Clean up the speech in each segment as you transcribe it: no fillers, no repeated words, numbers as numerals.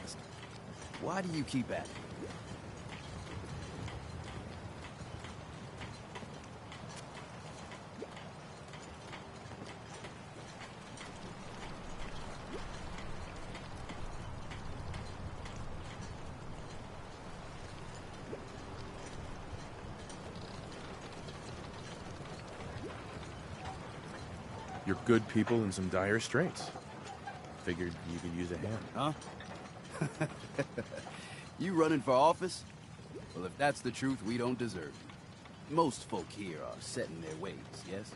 past. Why do you keep at it? You're good people in some dire straits. Figured you could use a hand. Huh? You running for office? Well, if that's the truth, we don't deserve you. Most folk here are set in their ways, yes?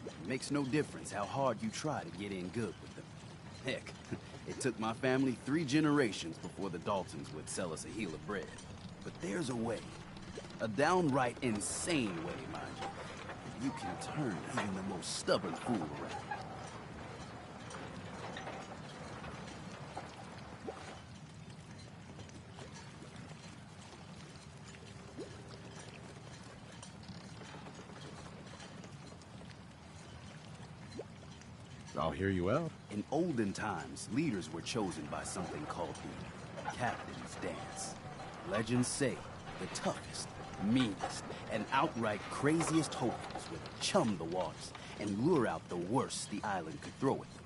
It makes no difference how hard you try to get in good with them. Heck, it took my family 3 generations before the Daltons would sell us a heel of bread. But there's a way. A downright insane way, mind you. You can turn even the most stubborn fool around. I'll hear you out. In olden times, leaders were chosen by something called the Captain's Dance. Legends say the toughest, meanest, and outright craziest hopefuls would chum the waters and lure out the worst the island could throw at them.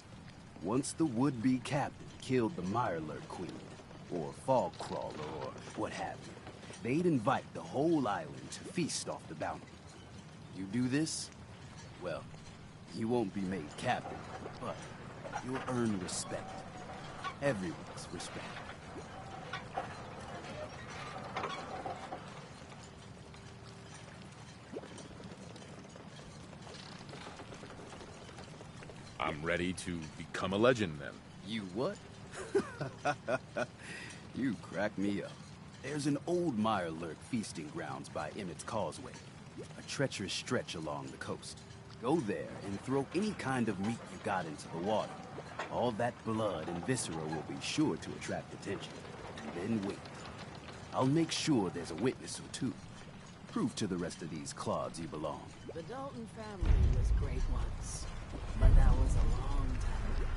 Once the would-be captain killed the Mirelurk Queen, or Fog Crawler, or what have you, they'd invite the whole island to feast off the bounty. You do this, well, you won't be made captain, but you'll earn respect. Everyone's respect. I'm ready to become a legend, then. You what? You crack me up. There's an old Mirelurk feasting grounds by Emmett's Causeway, a treacherous stretch along the coast. Go there and throw any kind of meat you got into the water. All that blood and viscera will be sure to attract attention. And then wait. I'll make sure there's a witness or two. Prove to the rest of these clods you belong. The Dalton family was great once, but that was a long time ago.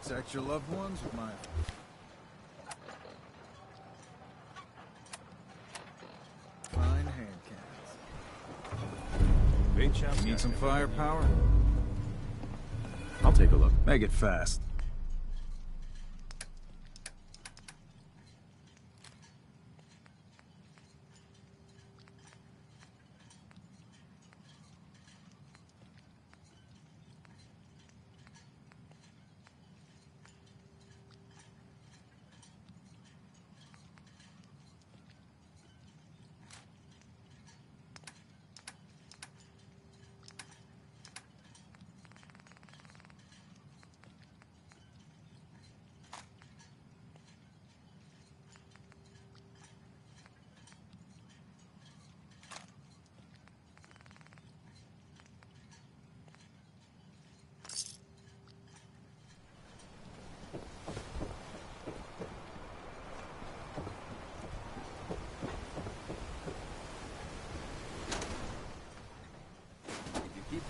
Protect your loved ones with my... fine hand cannons. You need some firepower? I'll take a look. Make it fast.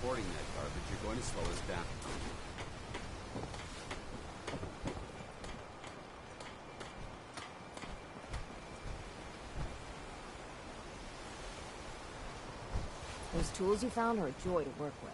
Hoarding that garbage, you're going to slow us down. Those tools you found are a joy to work with.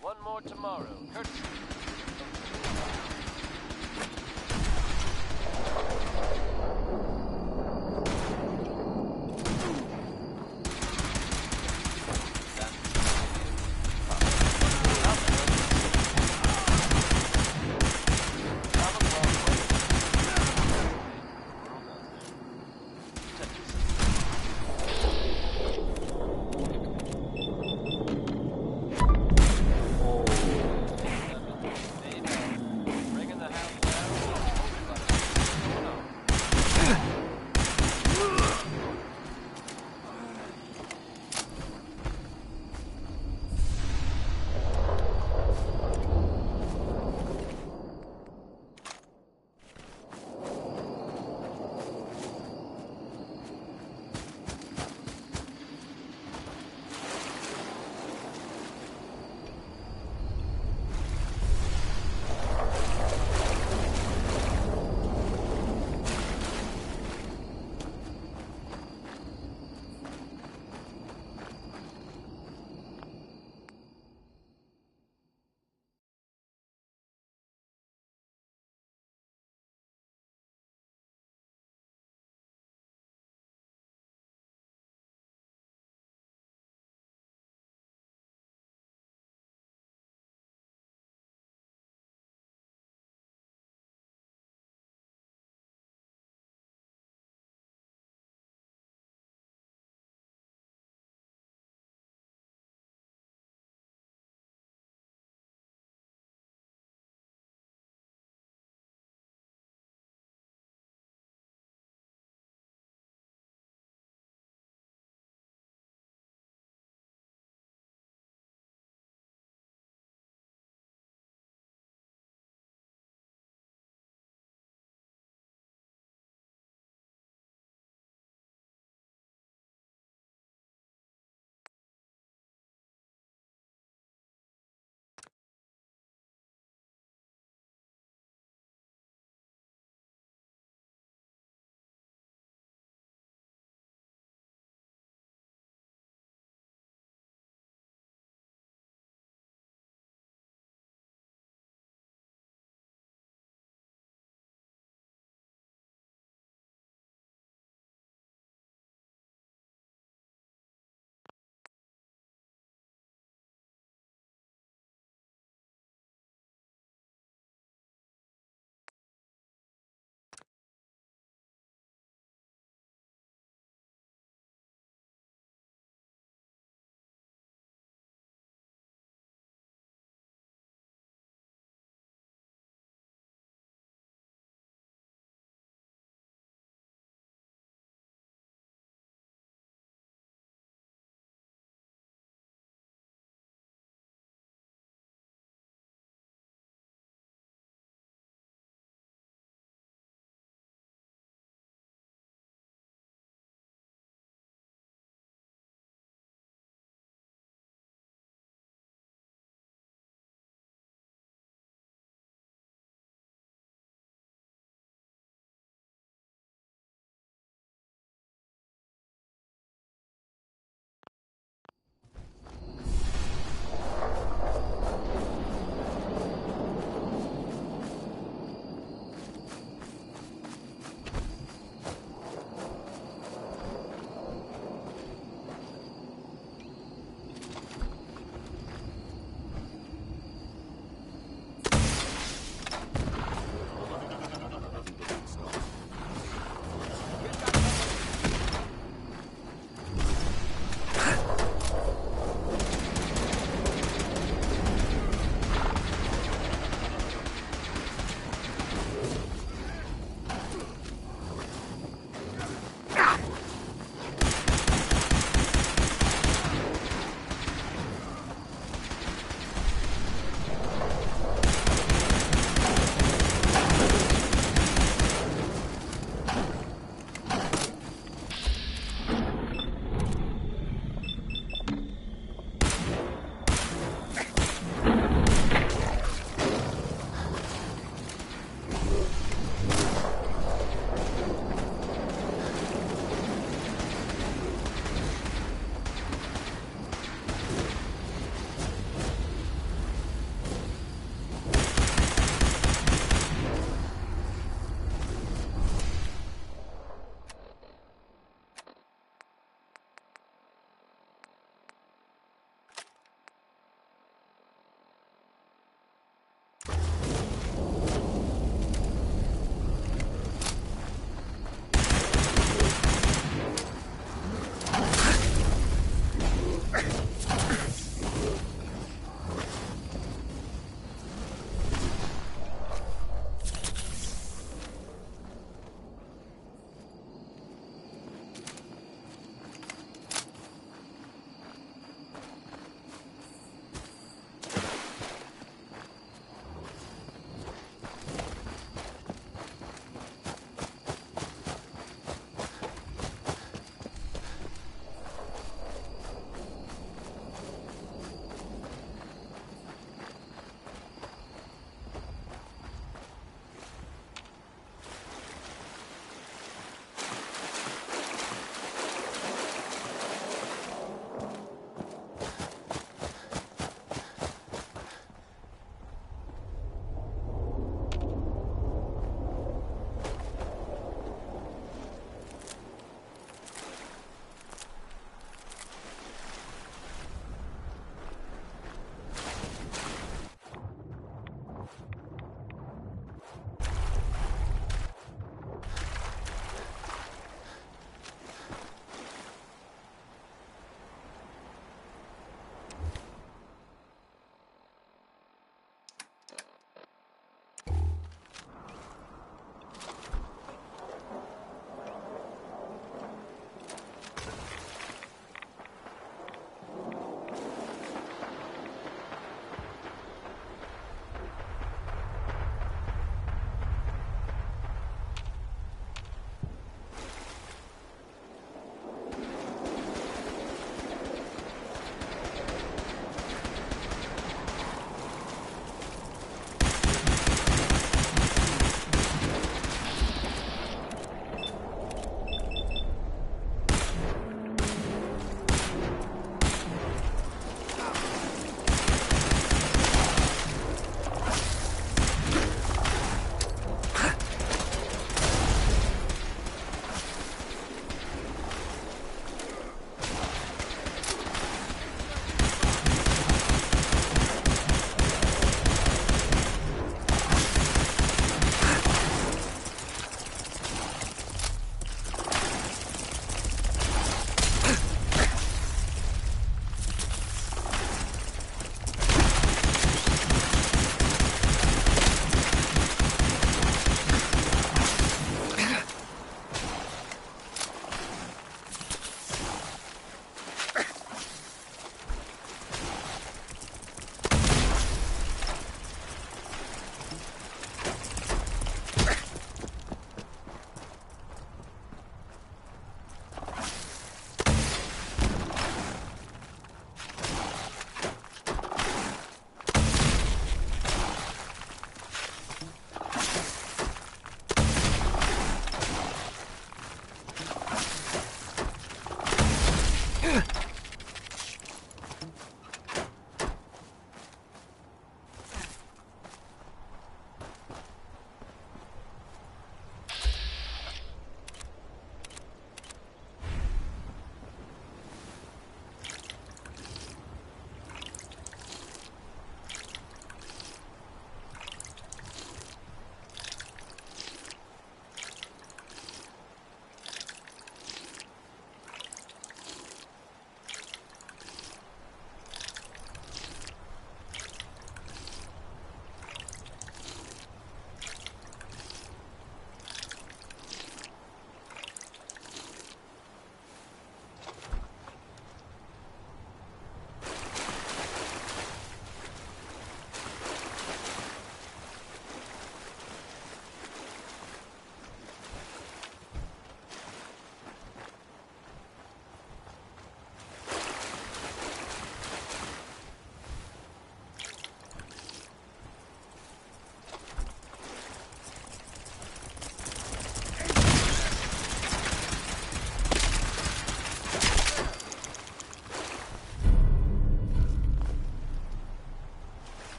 One more tomorrow. Courtesy.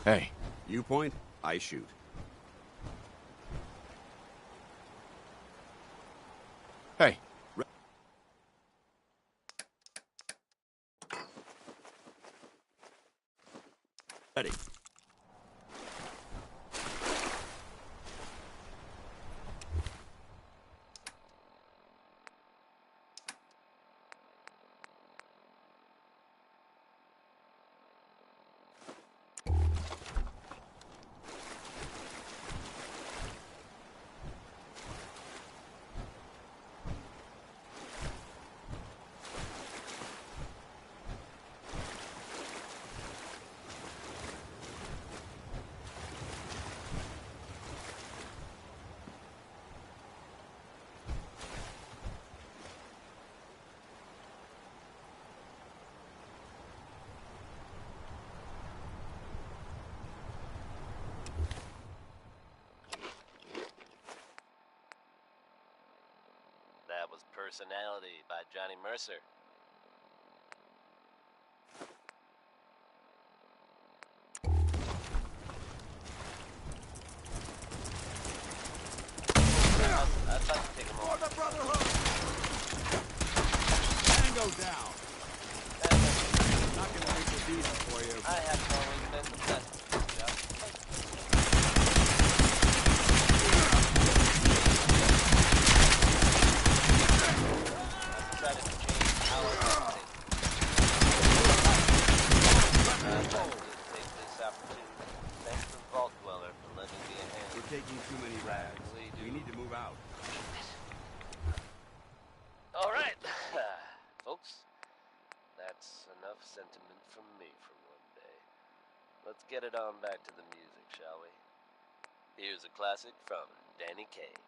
Hey, You point, I shoot. hey. Ready. That was Personality by Johnny Mercer. I'd like to take him on. the Brotherhood! Tango down! Not gonna make it easy for you. I haven't always been the best at this job. I've decided to change how I think. I'd like to take this opportunity to thank the Vault Dweller for letting me a hand. We're taking too many rags. We need to move out. All right, folks. That's enough sentiment from me for one day. Let's get it on back to the music, shall we? Here's a classic from Danny Kaye.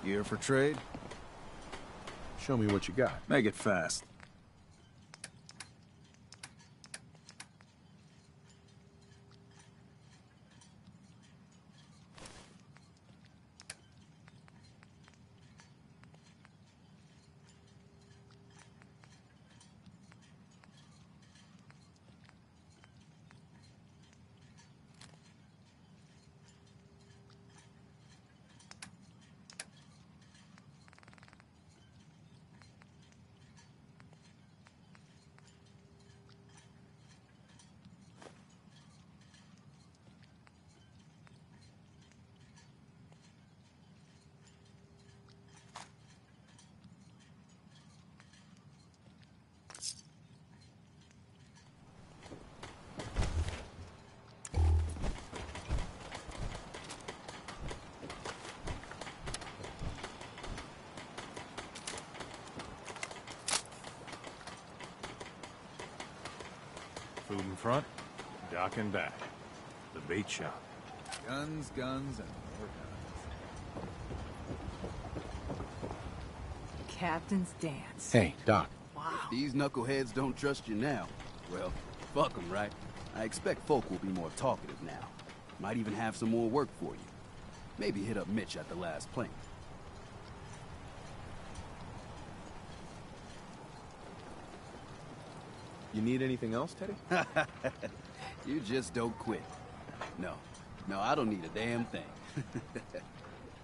You here for trade? Show me what you got. Make it fast. Food in front, dock in back. The bait shop. Guns, guns, and more guns. Captain's dance. Hey, Doc. Wow. If these knuckleheads don't trust you now, well, fuck them, right? I expect folk will be more talkative now. Might even have some more work for you. Maybe hit up Mitch at the last plank. You need anything else, Teddy? You just don't quit. No, I don't need a damn thing.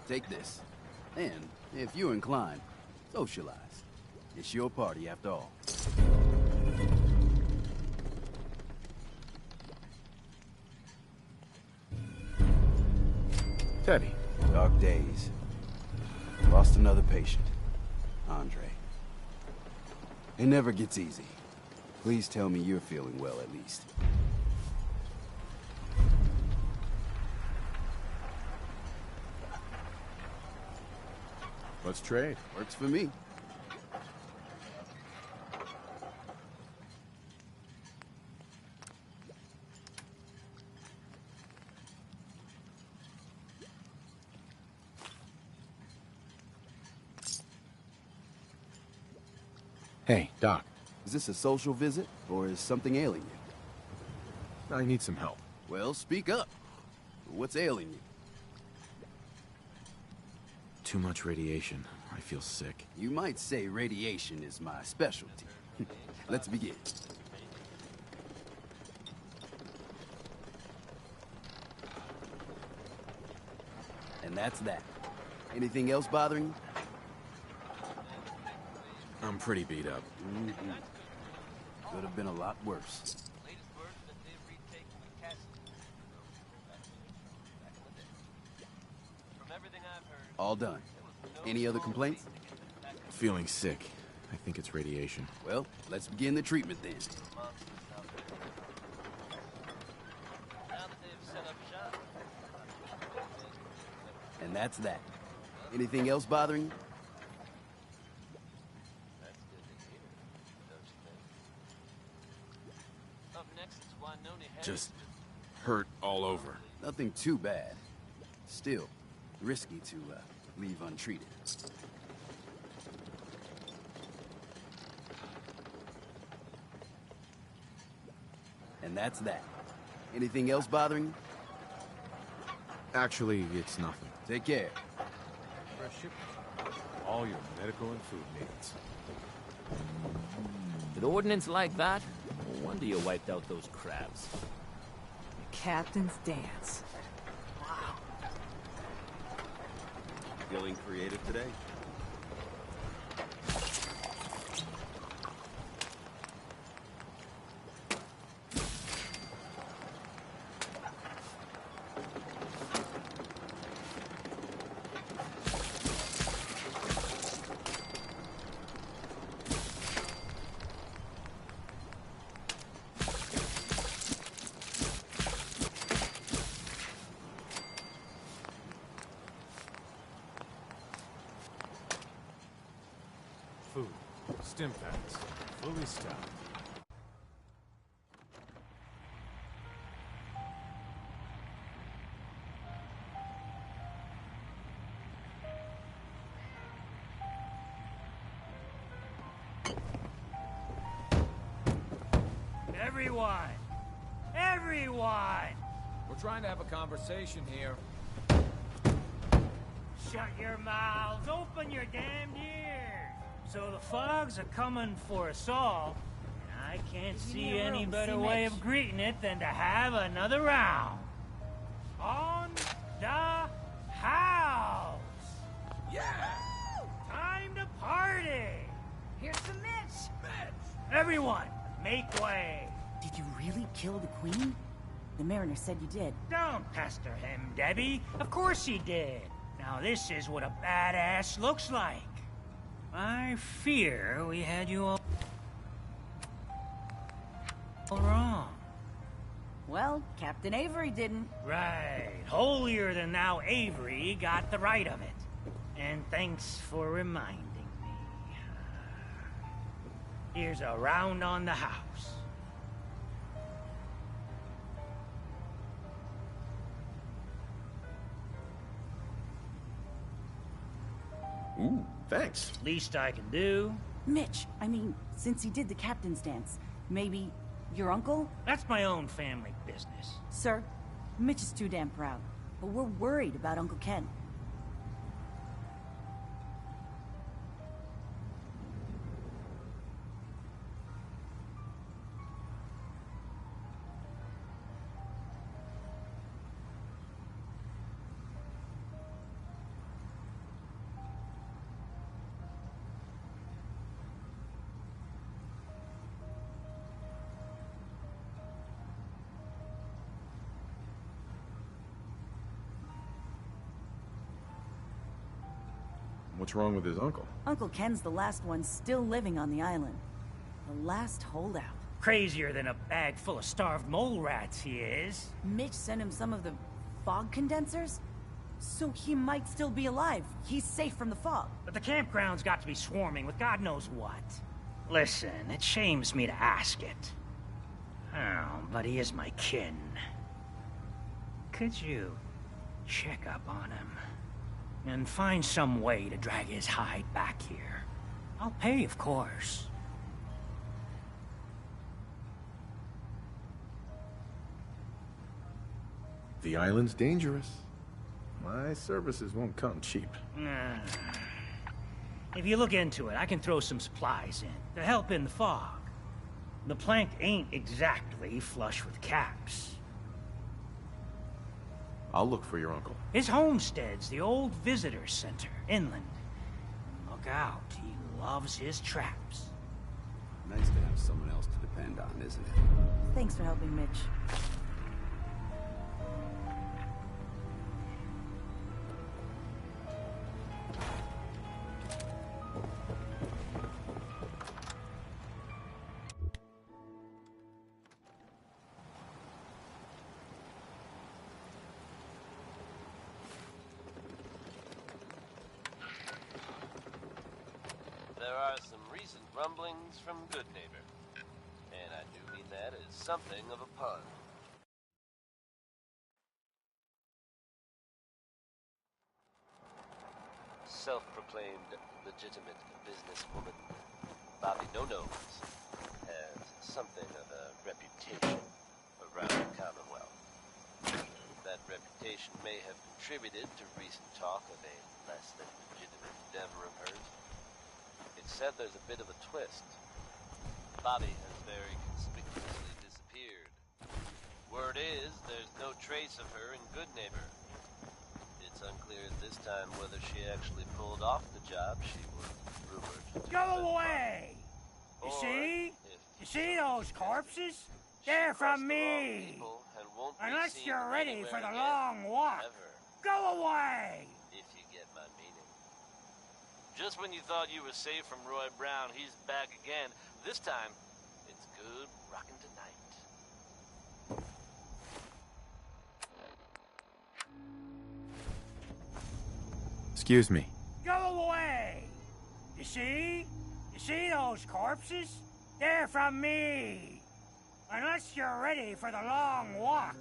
Take this. And, if you're inclined, socialize. It's your party after all. Teddy. Dark days. Lost another patient. Andre. It never gets easy. Please tell me you're feeling well, at least. Let's trade. Works for me. Hey, Doc. Is this a social visit, or is something ailing you? I need some help. Well, speak up. What's ailing you? Too much radiation. I feel sick. You might say radiation is my specialty. Let's begin. And that's that. Anything else bothering you? I'm pretty beat up. Could have been a lot worse. All done. Any other complaints? Feeling sick. I think it's radiation. Well, let's begin the treatment then. And that's that. Anything else bothering you? Just hurt all over. Nothing too bad. Still, risky to leave untreated. And that's that. Anything else bothering you? Actually, it's nothing. Take care. Fresh shipment. All your medical and food needs. With ordnance like that, no wonder you wiped out those crabs. Captain's dance. Feeling creative today? Food. Stim packs. Fully stocked. everyone! Everyone! We're trying to have a conversation here. Shut your mouths, open your damned ears! So the Fogs are coming for us all, and I can't Give see me a any room, better see way Mitch. of greeting it than to have another round. On the house! Yeah! Time to party! Here's the Mitch! Everyone, make way! Did you really kill the Queen? The Mariner said you did. Don't pester him, Debbie. Of course he did. Now this is what a badass looks like. I fear we had you all wrong. Well, Captain Avery didn't. Right. Holier than thou Avery got the right of it. And thanks for reminding me. Here's a round on the house. Ooh, thanks. Least I can do. Mitch, I mean, since he did the captain's dance, maybe your uncle? That's my own family business. Sir, Mitch is too damn proud. But we're worried about Uncle Ken. What's wrong with his uncle? Uncle Ken's the last one still living on the island. The last holdout. Crazier than a bag full of starved mole rats, he is. Mitch sent him some of the fog condensers? So he might still be alive. He's safe from the fog. But the campground's got to be swarming with God knows what. Listen, it shames me to ask it. Oh, but he is my kin. Could you check up on him? And find some way to drag his hide back here. I'll pay, of course. The island's dangerous. My services won't come cheap. Nah. If you look into it, I can throw some supplies in to help in the fog. The plank ain't exactly flush with caps. I'll look for your uncle. His homestead's the old visitor center, inland. Look out, he loves his traps. Nice to have someone else to depend on, isn't it? Thanks for helping, Mitch. There are some recent rumblings from Good Neighbor, and I do mean that as something of a pun. Self-proclaimed legitimate businesswoman, Bobby No-Nose has something of a reputation around the Commonwealth. That reputation may have contributed to recent talk of a less than legitimate endeavor of hers. It's said there's a bit of a twist. Bobby has very conspicuously disappeared. Word is, there's no trace of her in Good Neighbor. It's unclear at this time whether she actually pulled off the job she was rumored to Go have away! done. You Or see? if You see those corpses? she They're crossed from the wrong me! people and won't be Unless seen you're ready anywhere for the again, long walk. ever, Go away! if you get my meaning. Just when you thought you were safe from Roy Brown, he's back again. This time, it's good rockin' tonight. Excuse me. Go away! You see? You see those corpses? They're from me! Unless you're ready for the long walk.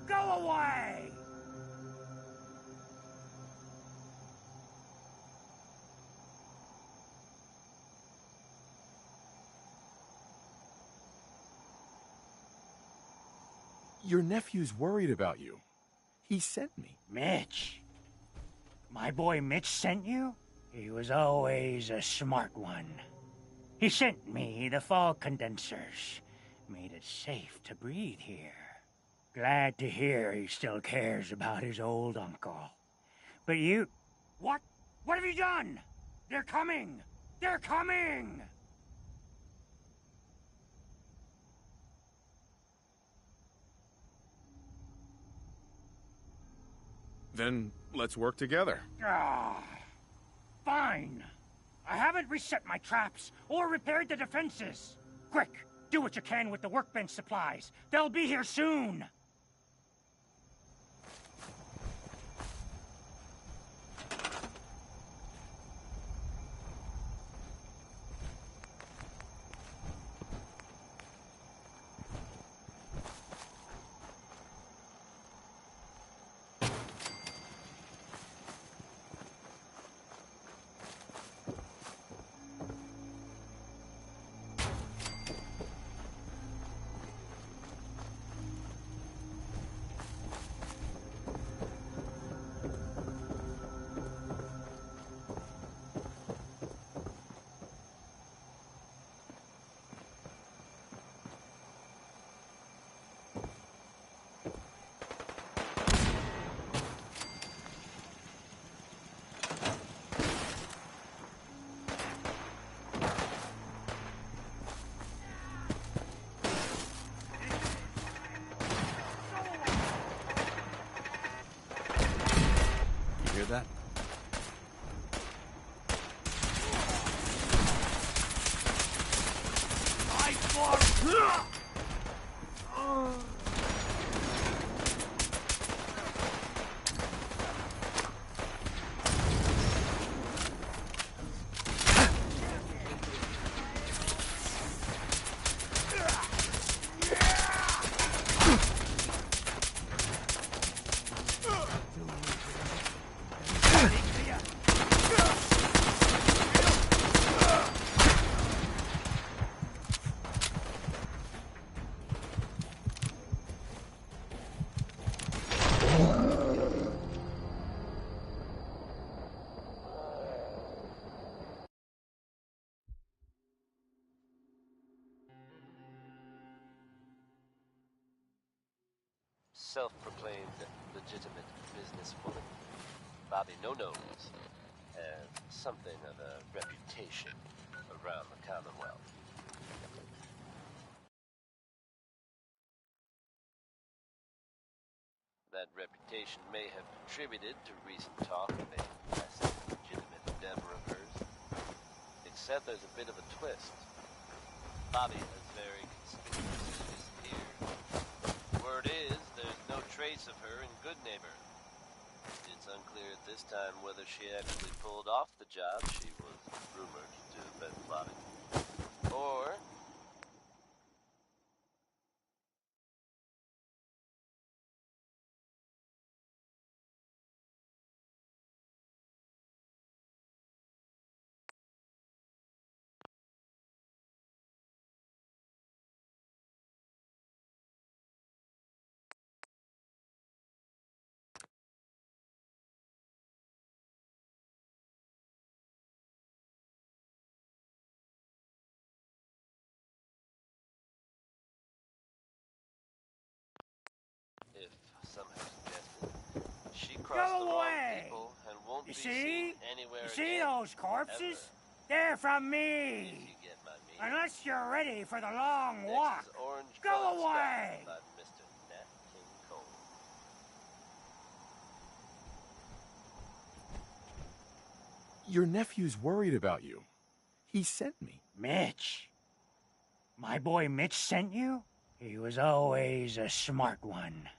Go away! Your nephew's worried about you. He sent me. Mitch. My boy Mitch sent you? He was always a smart one. He sent me the fog condensers. Made it safe to breathe here. Glad to hear he still cares about his old uncle. But you... What? What have you done? They're coming! They're coming! Then let's work together. Ah, fine. I haven't reset my traps or repaired the defenses. Quick, do what you can with the workbench supplies. They'll be here soon. Hear that? Self-proclaimed legitimate businesswoman, Bobby No-Nose has something of a reputation around the Commonwealth. That reputation may have contributed to recent talk of a less legitimate endeavor of hers. Except there's a bit of a twist. Bobby has very conspicuously disappeared. Word is, there's no trace of her in Good Neighbor. It's unclear at this time whether she actually pulled off the job she was rumored to have been plotting. Or... if somehow suggested, she crossed the Go wrong away! people and won't You be see? seen anywhere You see again, those corpses? ever. They're from If me. you get my meaning. Unless you're ready for the long Next walk. is Orange Go Bud away! Sky by Mr. Nat King Cole. Your nephew's worried about you. He sent me. Mitch. My boy Mitch sent you? He was always a smart one.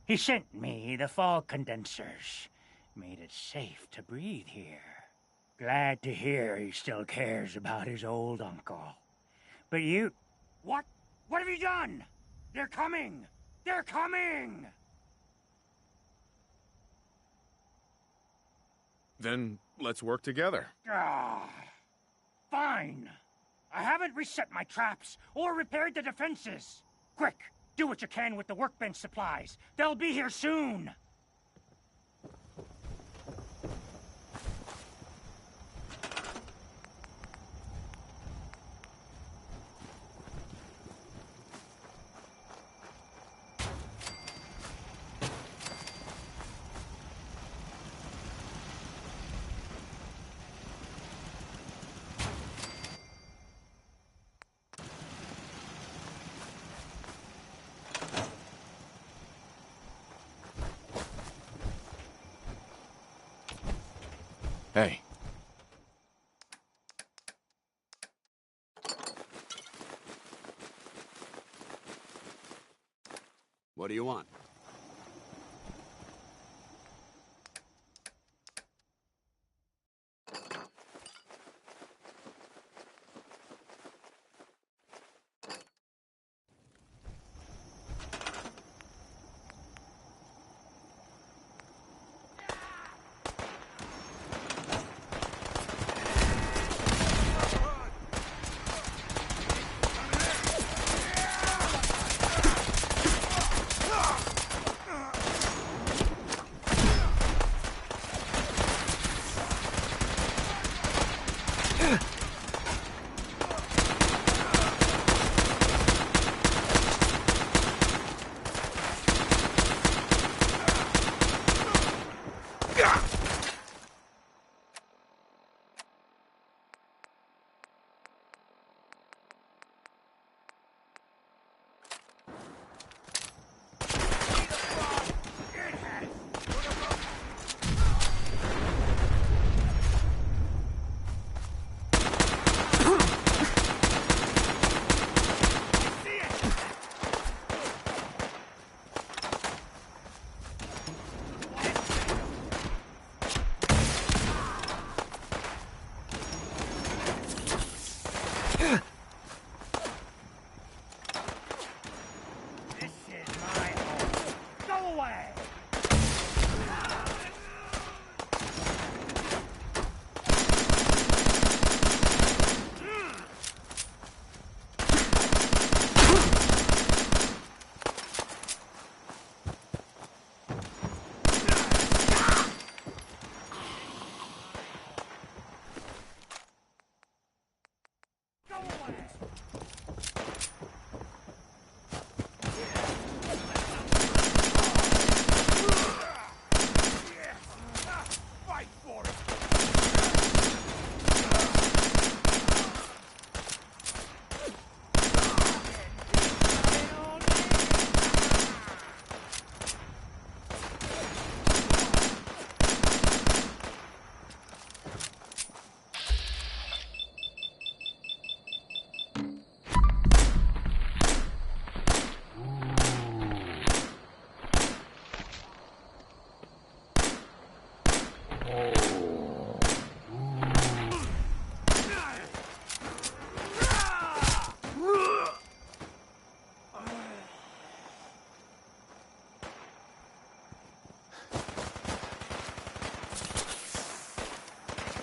He sent me the fog condensers. Made it safe to breathe here. Glad to hear he still cares about his old uncle. But you... What? What have you done? They're coming! They're coming! Then let's work together. Ah, fine. I haven't reset my traps or repaired the defenses. Quick, Do what you can with the workbench supplies. They'll be here soon. Hey. What do you want?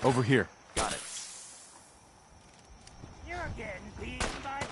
Over here. Got it. You're getting beat, bud.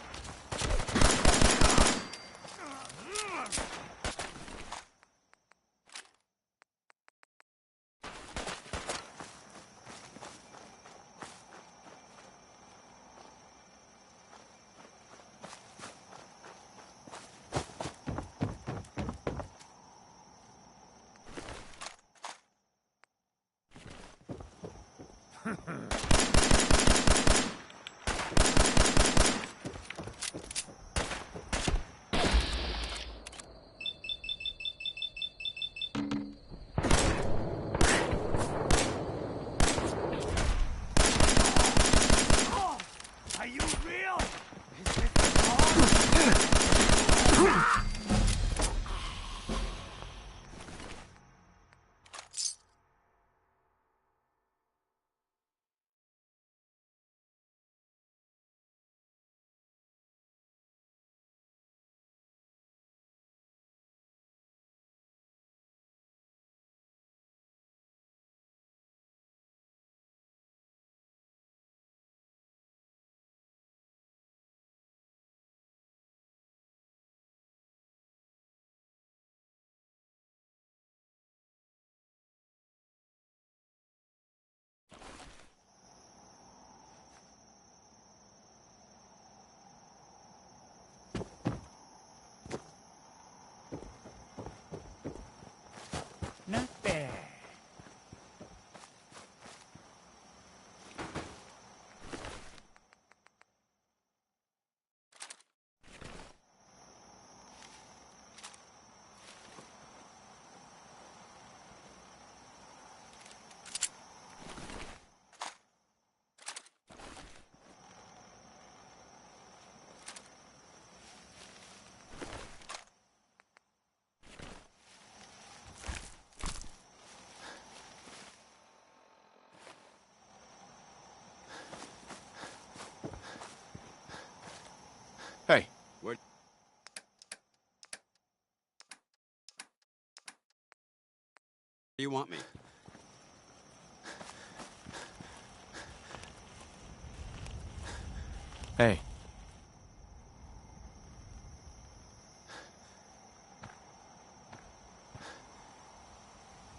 Hey.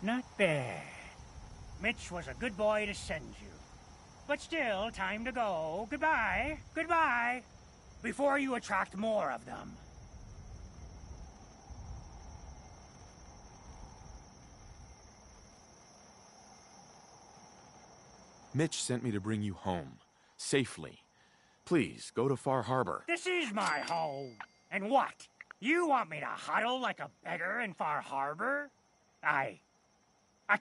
Not bad. Mitch was a good boy to send you. But still, time to go. Goodbye. Goodbye. Before you attract more of them. Mitch sent me to bring you home. Safely. Please, go to Far Harbor. This is my home. And what? You want me to huddle like a beggar in Far Harbor? I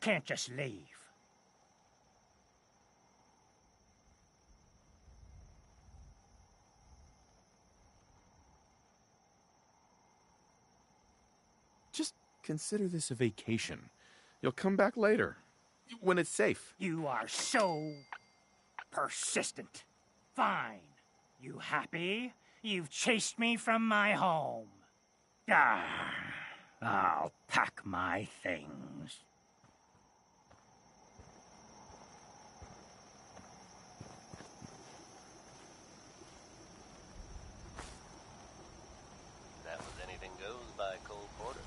can't just leave. Just consider this a vacation. You'll come back later, when it's safe. You are so persistent. Fine. You happy? You've chased me from my home. Ah, I'll pack my things. That was Anything Goes by Cole Porter.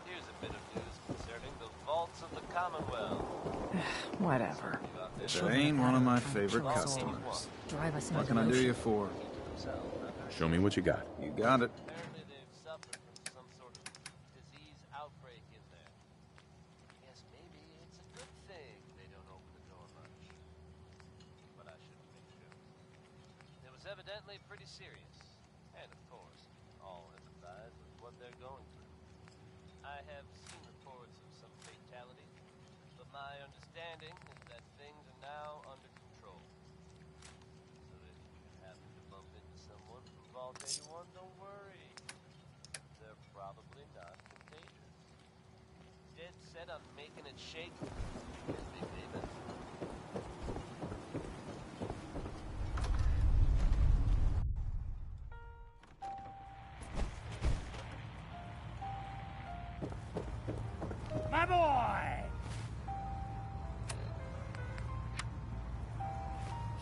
Here's a bit of news concerning the vaults of the Commonwealth. Whatever. Jane, one of my favorite customers. Drive us What into can I do motion. you for? Show me what you got. You got it. Apparently they've suffered from some sort of disease outbreak in there. Yes, maybe it's a good thing they don't open the door much. But I shouldn't make jokes. It was evidently pretty serious. And of course, all empathize with what they're going through. I have seen reports of some fatalities, but my understanding is that things are now under control. So if you happen to bump into someone from Vault 81, don't worry. They're probably not contagious. Dead set on making it shake. Yes, Big David. My boy!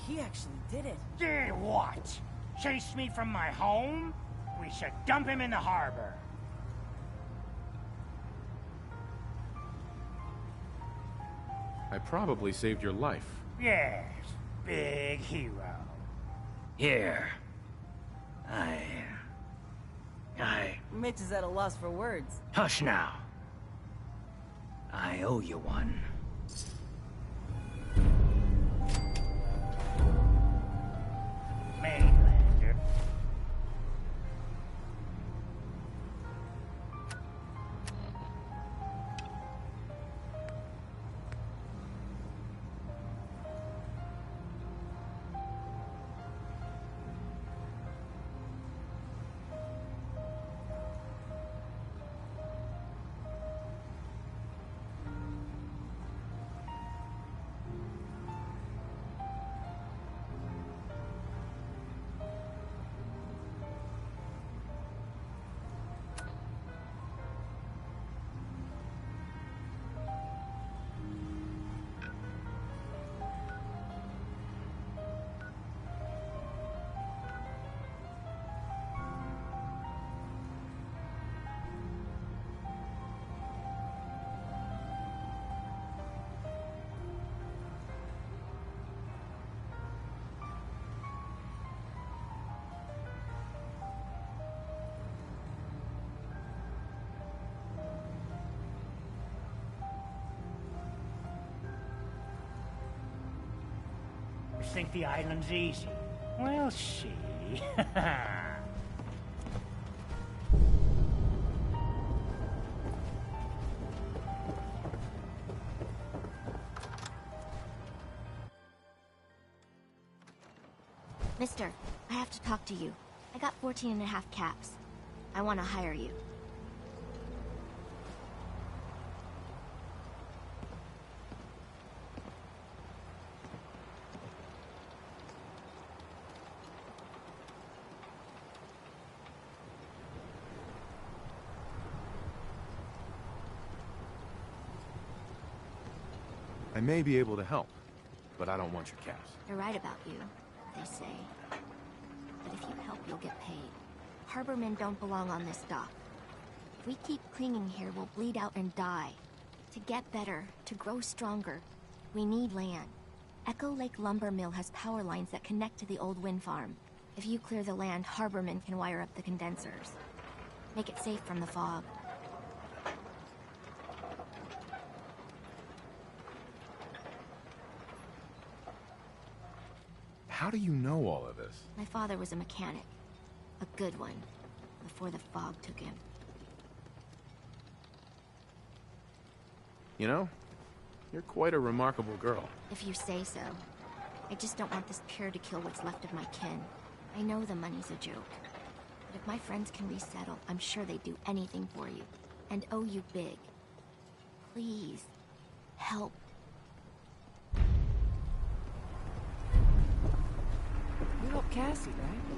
He actually did it. Did what? Chase me from my home? We should dump him in the harbor. I probably saved your life. Yes, big hero. Here. Mitch is at a loss for words. Hush now. I owe you one. Mainlander. Think the island's easy? We'll see. Mister, I have to talk to you. I got 14 and a half caps. I want to hire you. I may be able to help, but I don't want your caps. They're right about you, they say. But if you help, you'll get paid. Harbormen don't belong on this dock. If we keep clinging here, we'll bleed out and die. To get better, to grow stronger, we need land. Echo Lake Lumber Mill has power lines that connect to the old wind farm. If you clear the land, Harbormen can wire up the condensers. Make it safe from the fog. How do you know all of this? My father was a mechanic. A good one. Before the fog took him. You know, you're quite a remarkable girl. If you say so. I just don't want this pier to kill what's left of my kin. I know the money's a joke. But if my friends can resettle, I'm sure they'd do anything for you. And owe you big. Please. Help. You helped Cassie, right?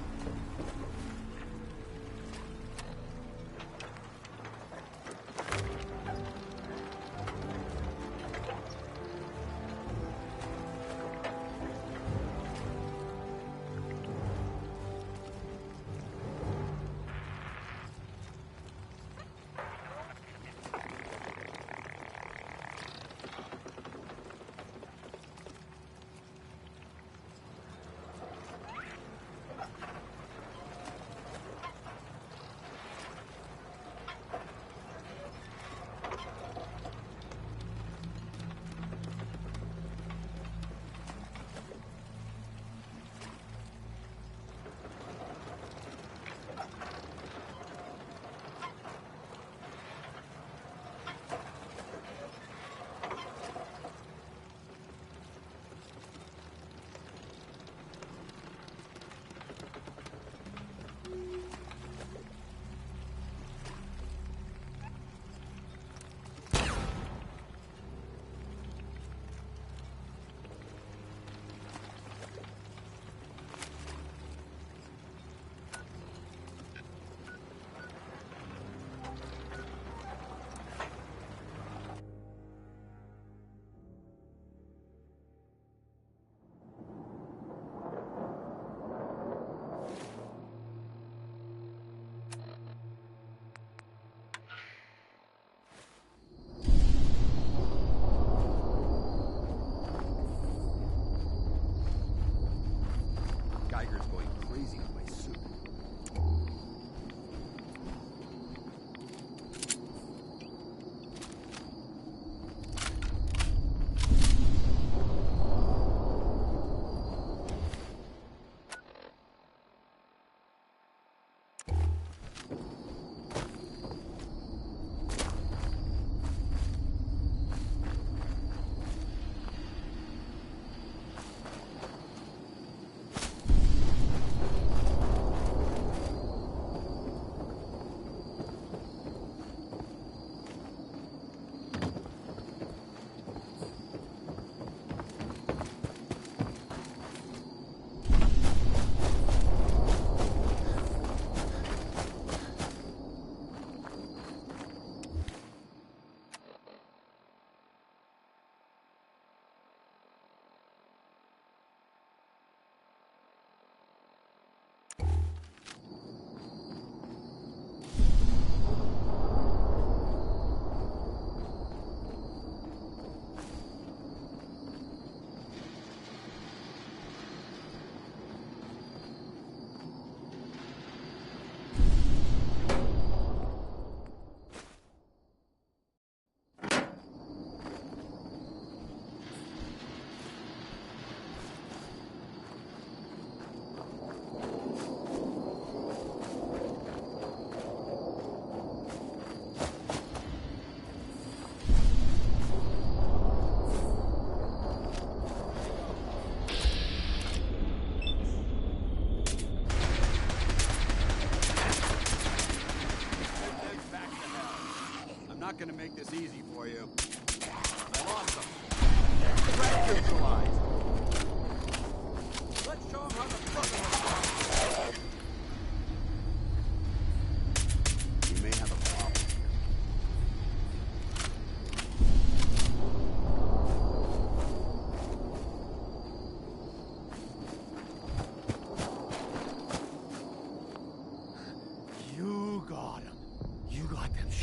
Geiger's going crazy with my suit.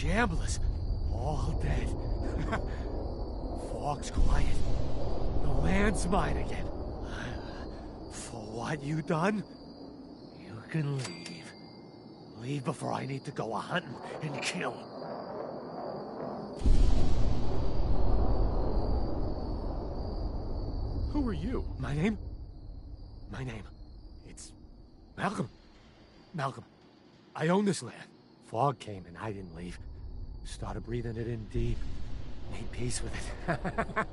gamblers, all dead. Fog's quiet. The land's mine again. For what you done, you can leave. Leave before I need to go a-hunting and kill. Who are you? My name? It's Malcolm. Malcolm. I own this land. Fog came and I didn't leave. Started breathing it in deep. Made peace with it.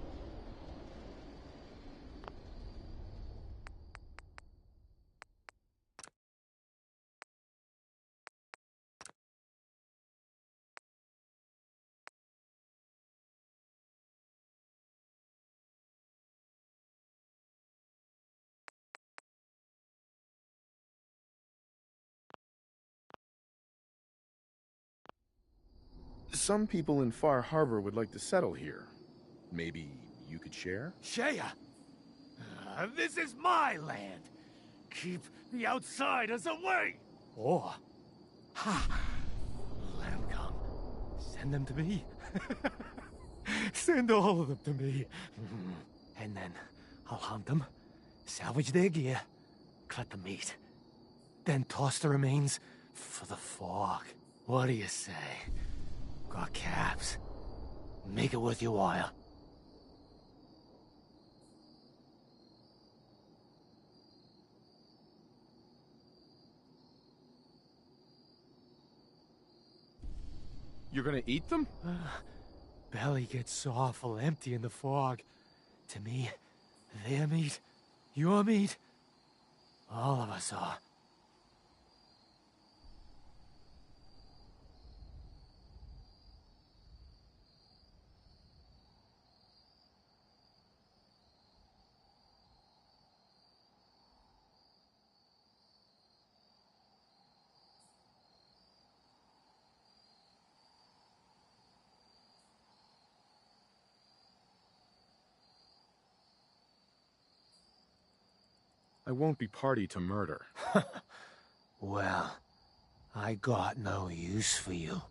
Some people in Far Harbor would like to settle here. Maybe you could share? Shea! This is my land. Keep the outsiders away! Or... let them come. Send them to me. Send all of them to me. And then I'll hunt them, salvage their gear, cut the meat. Then toss the remains for the Fog. What do you say? Got caps. Make it worth your while. You're gonna eat them? Belly gets awful empty in the fog. To me, their meat, your meat, all of us are. I won't be party to murder. Well, I got no use for you.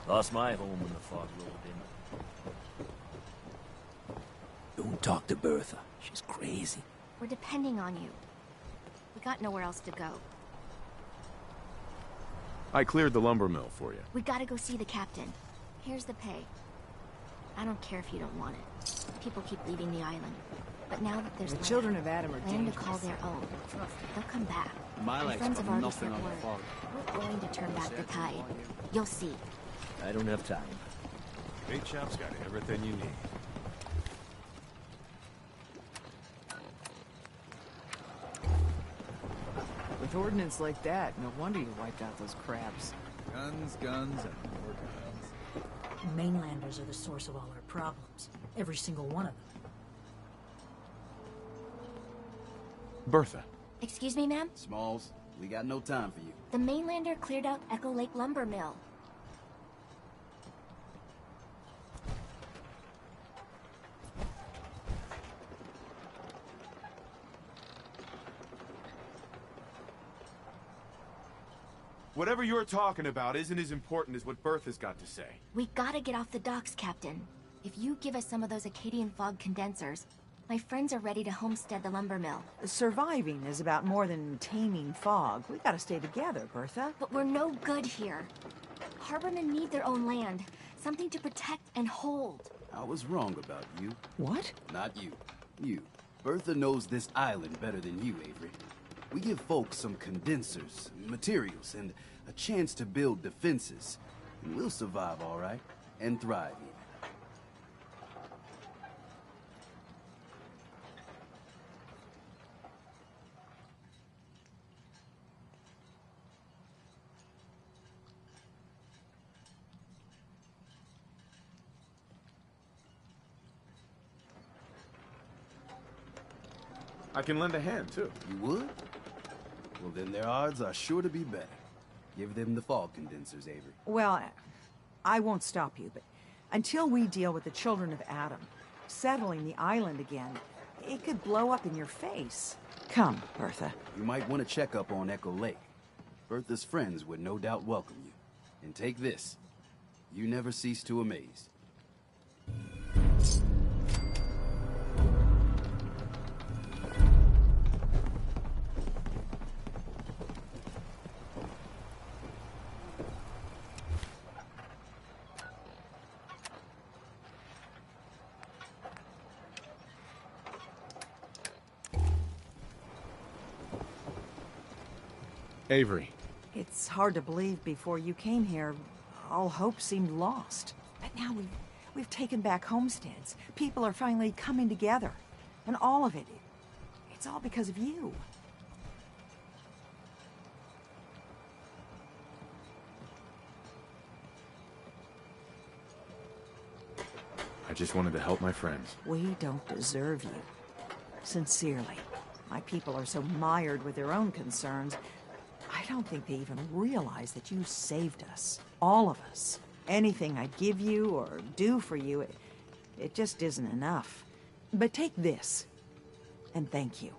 Lost my home when the fog rolled in. Don't talk to Bertha. She's crazy. We're depending on you. We got nowhere else to go. I cleared the lumber mill for you. We gotta go see the captain. Here's the pay. I don't care if you don't want it. People keep leaving the island. But now that there's The children of Adam are land to dangerous. call their own, they'll come back. My My legs friends have got already nothing sent on the word. fog. We're going to turn back the tide. You'll see. I don't have time. Bait shop's got everything you need. With ordnance like that, no wonder you wiped out those crabs. Guns, guns, and more guns. Mainlanders are the source of all our problems. Every single one of them. Bertha. Excuse me, ma'am? Smalls, we got no time for you. The Mainlander cleared out Echo Lake Lumber Mill. Whatever you're talking about isn't as important as what Bertha's got to say. We gotta get off the docks, Captain. If you give us some of those Acadian fog condensers, my friends are ready to homestead the lumber mill. Surviving is about more than taming fog. We gotta stay together, Bertha. But we're no good here. Harbormen need their own land. Something to protect and hold. I was wrong about you. What? Not you. You. Bertha knows this island better than you, Avery. We give folks some condensers, materials, and a chance to build defenses. And we'll survive all right, and thrive even. I can lend a hand, too. You would? Well, then their odds are sure to be better. Give them the fog condensers, Avery. Well, I won't stop you, but until we deal with the children of Adam, settling the island again, it could blow up in your face. Come, Bertha. You might want to check up on Echo Lake. Bertha's friends would no doubt welcome you. And take this. You never cease to amaze. Avery. It's hard to believe before you came here, all hope seemed lost. But now we've taken back homesteads. People are finally coming together. And all of it, it's all because of you. I just wanted to help my friends. We don't deserve you. Sincerely. My people are so mired with their own concerns, I don't think they even realize that you saved us. All of us. Anything I give you or do for you, it just isn't enough. But take this, and thank you.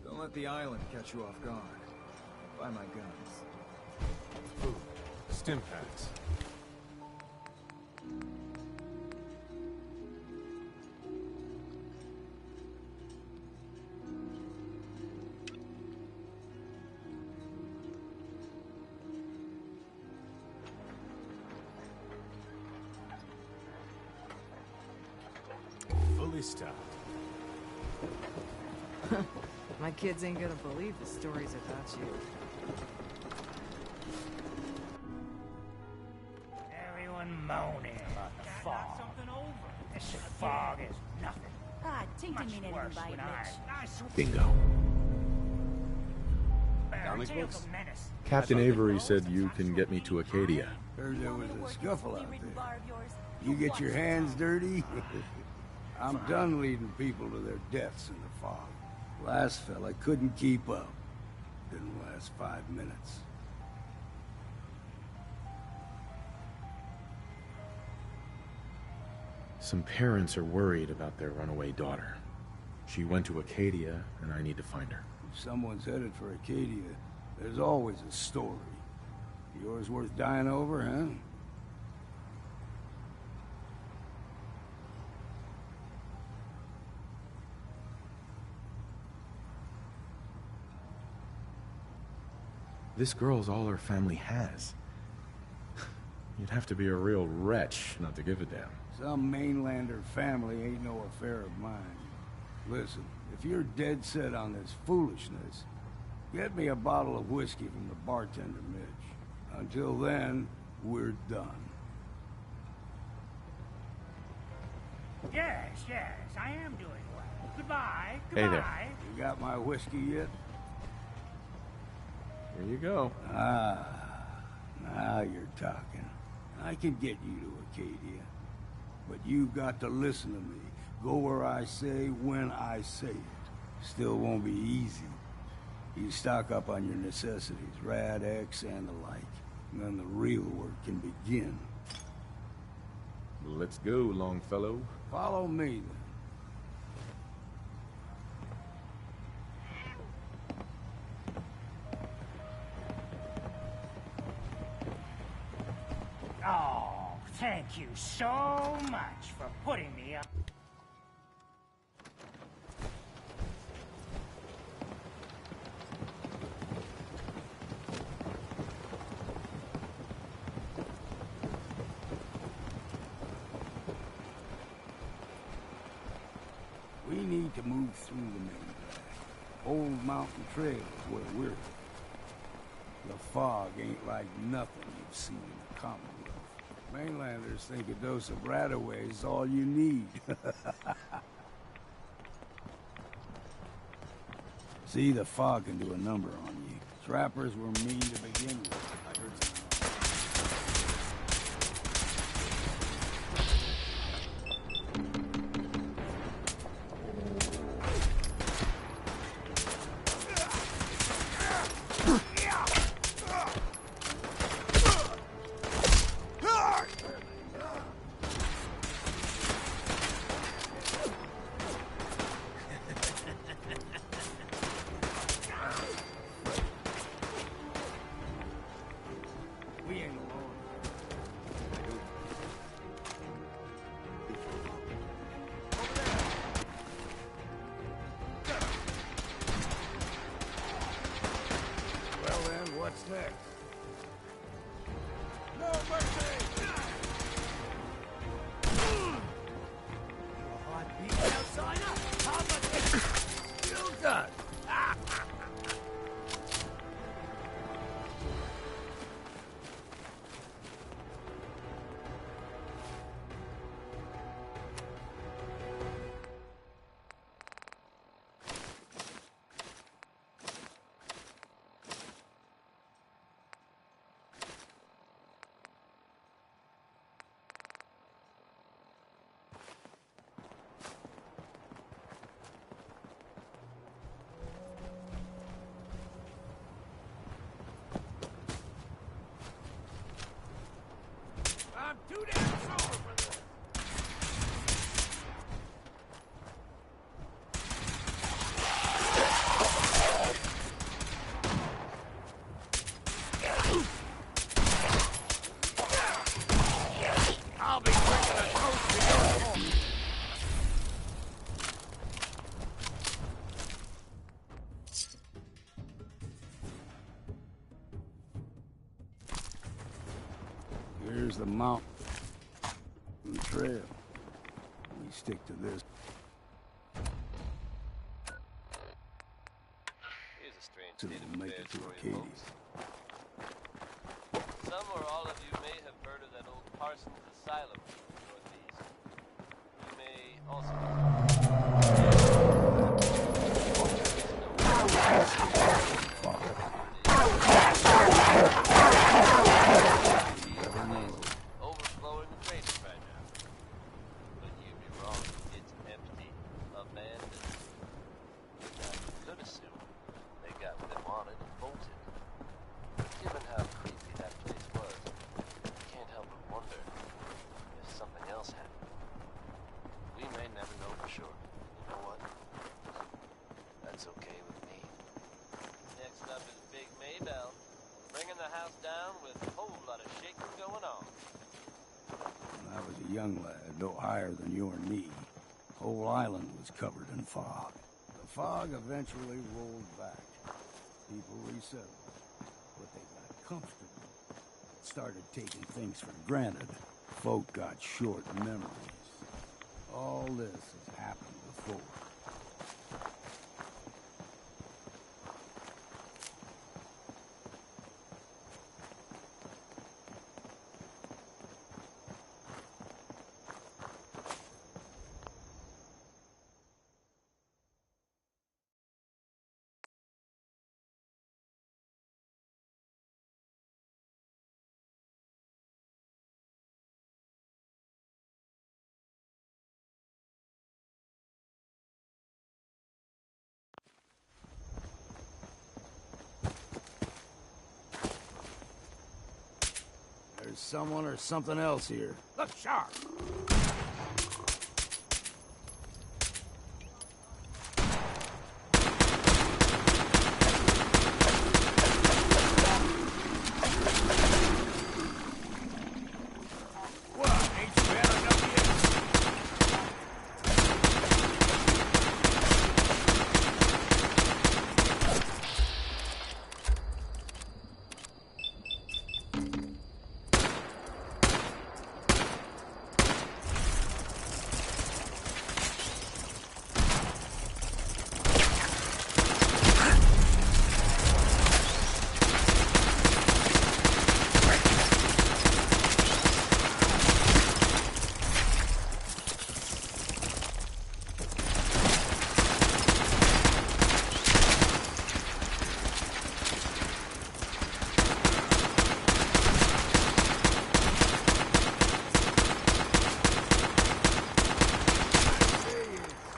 Don't let the island catch you off guard. Buy my guns. Food. Stim packs. Fully stocked. My kids ain't gonna believe the stories about you. Everyone moaning about the fog. This fog is nothing. Ah, Tink Much didn't mean worse anything by it, when I... Mitch. Bingo. Comic books? Captain Avery said you can get me to Acadia. Heard there was a scuffle out there. You get your hands dirty? I'm done leading people to their deaths in the fog. Last fella couldn't keep up. Didn't last 5 minutes. Some parents are worried about their runaway daughter. She went to Acadia, and I need to find her. If someone's headed for Acadia, there's always a story. Yours worth dying over, huh? This girl's all her family has. You'd have to be a real wretch not to give a damn. Some mainlander family ain't no affair of mine. Listen, if you're dead set on this foolishness, get me a bottle of whiskey from the bartender, Mitch. Until then, we're done. Yes, yes, I am doing well. Goodbye. Hey there. Goodbye. You got my whiskey yet? Here you go. Ah, now you're talking. I can get you to Acadia. But you've got to listen to me. Go where I say, when I say it. Still won't be easy. You stock up on your necessities, Rad-X and the like. And then the real work can begin. Let's go, Longfellow. Follow me, then. Oh, thank you so much for putting me up. We need to move through the main drag. Old Mountain Trail is where we're headed. The fog ain't like nothing you've seen in the Commonwealth. Mainlanders think a dose of Radaway is all you need. See, the fog can do a number on you. Trappers were mean to begin with. I heard some. What's next? No mercy! You a hot beat outsider? How much you done? I'm too damn sober for this. I'll be drinking a toast to your home. Here's the mountain trail. We stick to this. Here's a strange To state of make affairs it to for you Acadia. folks. Some or all of you may have heard of that old Parsons Asylum in the Northeast. You may also overflowing the traders right now. But you'd be wrong. It's empty. Abandoned. Now, you could assume they got what they wanted and bolted. Given how creepy that place was, you can't help but wonder if something else happened. We may never know for sure. You know what? That's okay with me. Next up is Big Maybell, bringing the house down with a whole lot of shaking going on. When I was a young lad, no higher than your knee, whole island was covered in fog. The fog eventually rolled back. People resettled, but they got comfortable. Started taking things for granted. Folk got short memories. All this has happened before. someone or something else here. Look sharp. What? Ain't you had enough yet?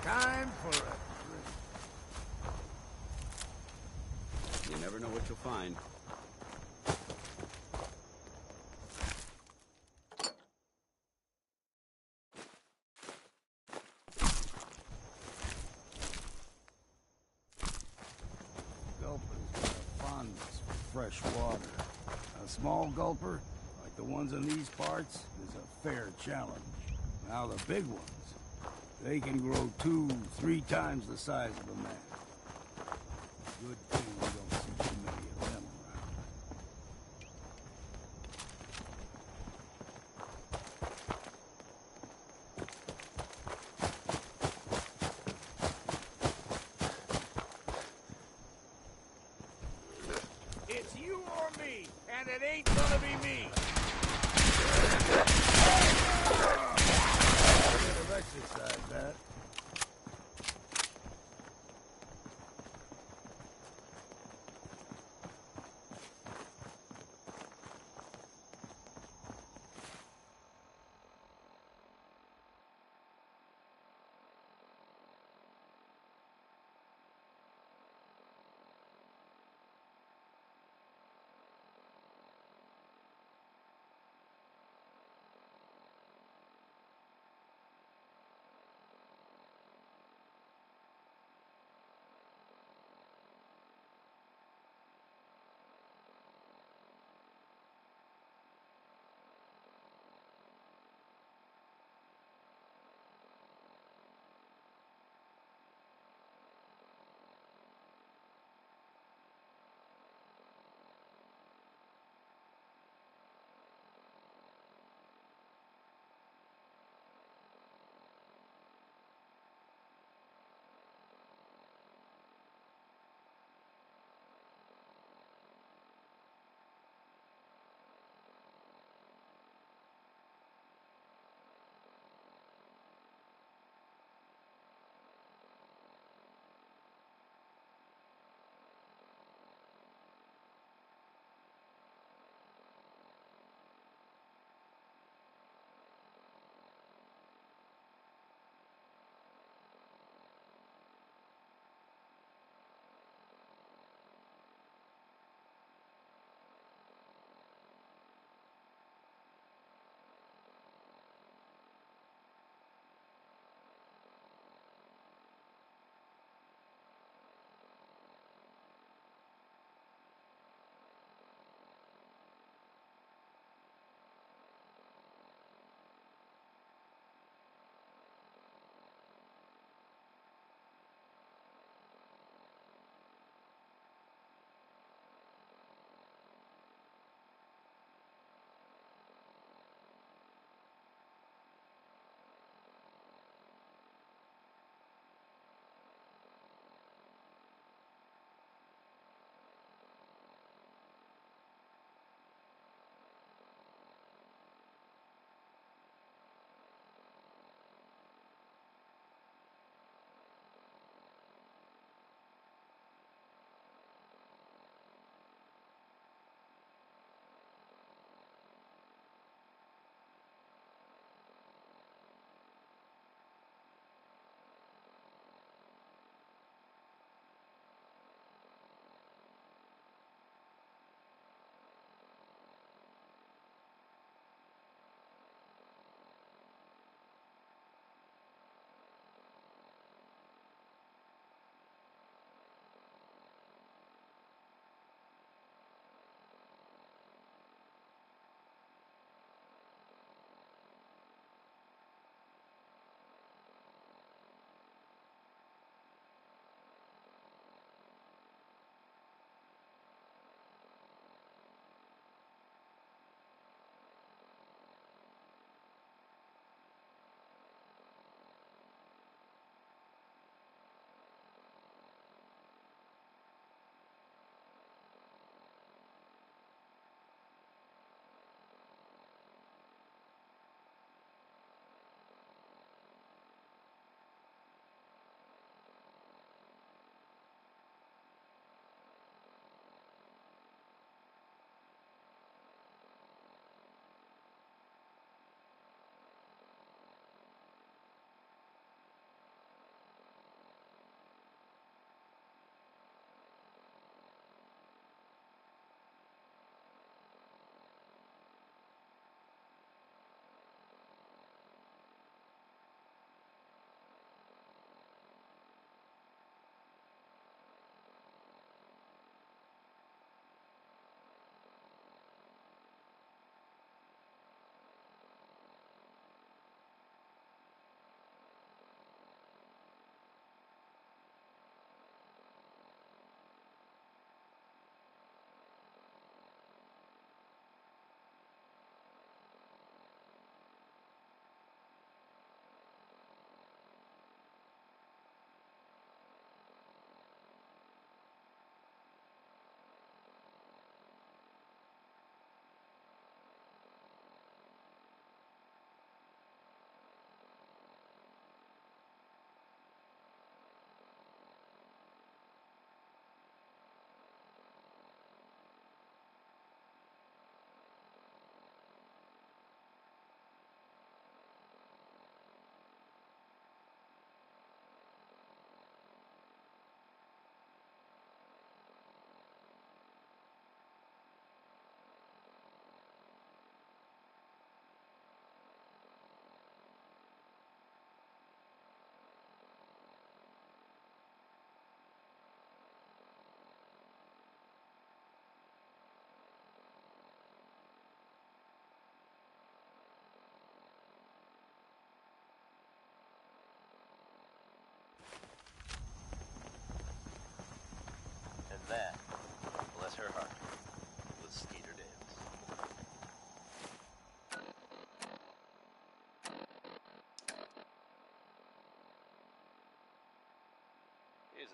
Time for a You never know what you'll find. Gulper's got a fondness for fresh water. A small gulper, like the ones in these parts, is a fair challenge. Now the big ones, they can grow 2-3 times the size of a man. Good thing we don't see too many of them around. It's you or me, and it ain't gonna be me. Bit of exercise, that.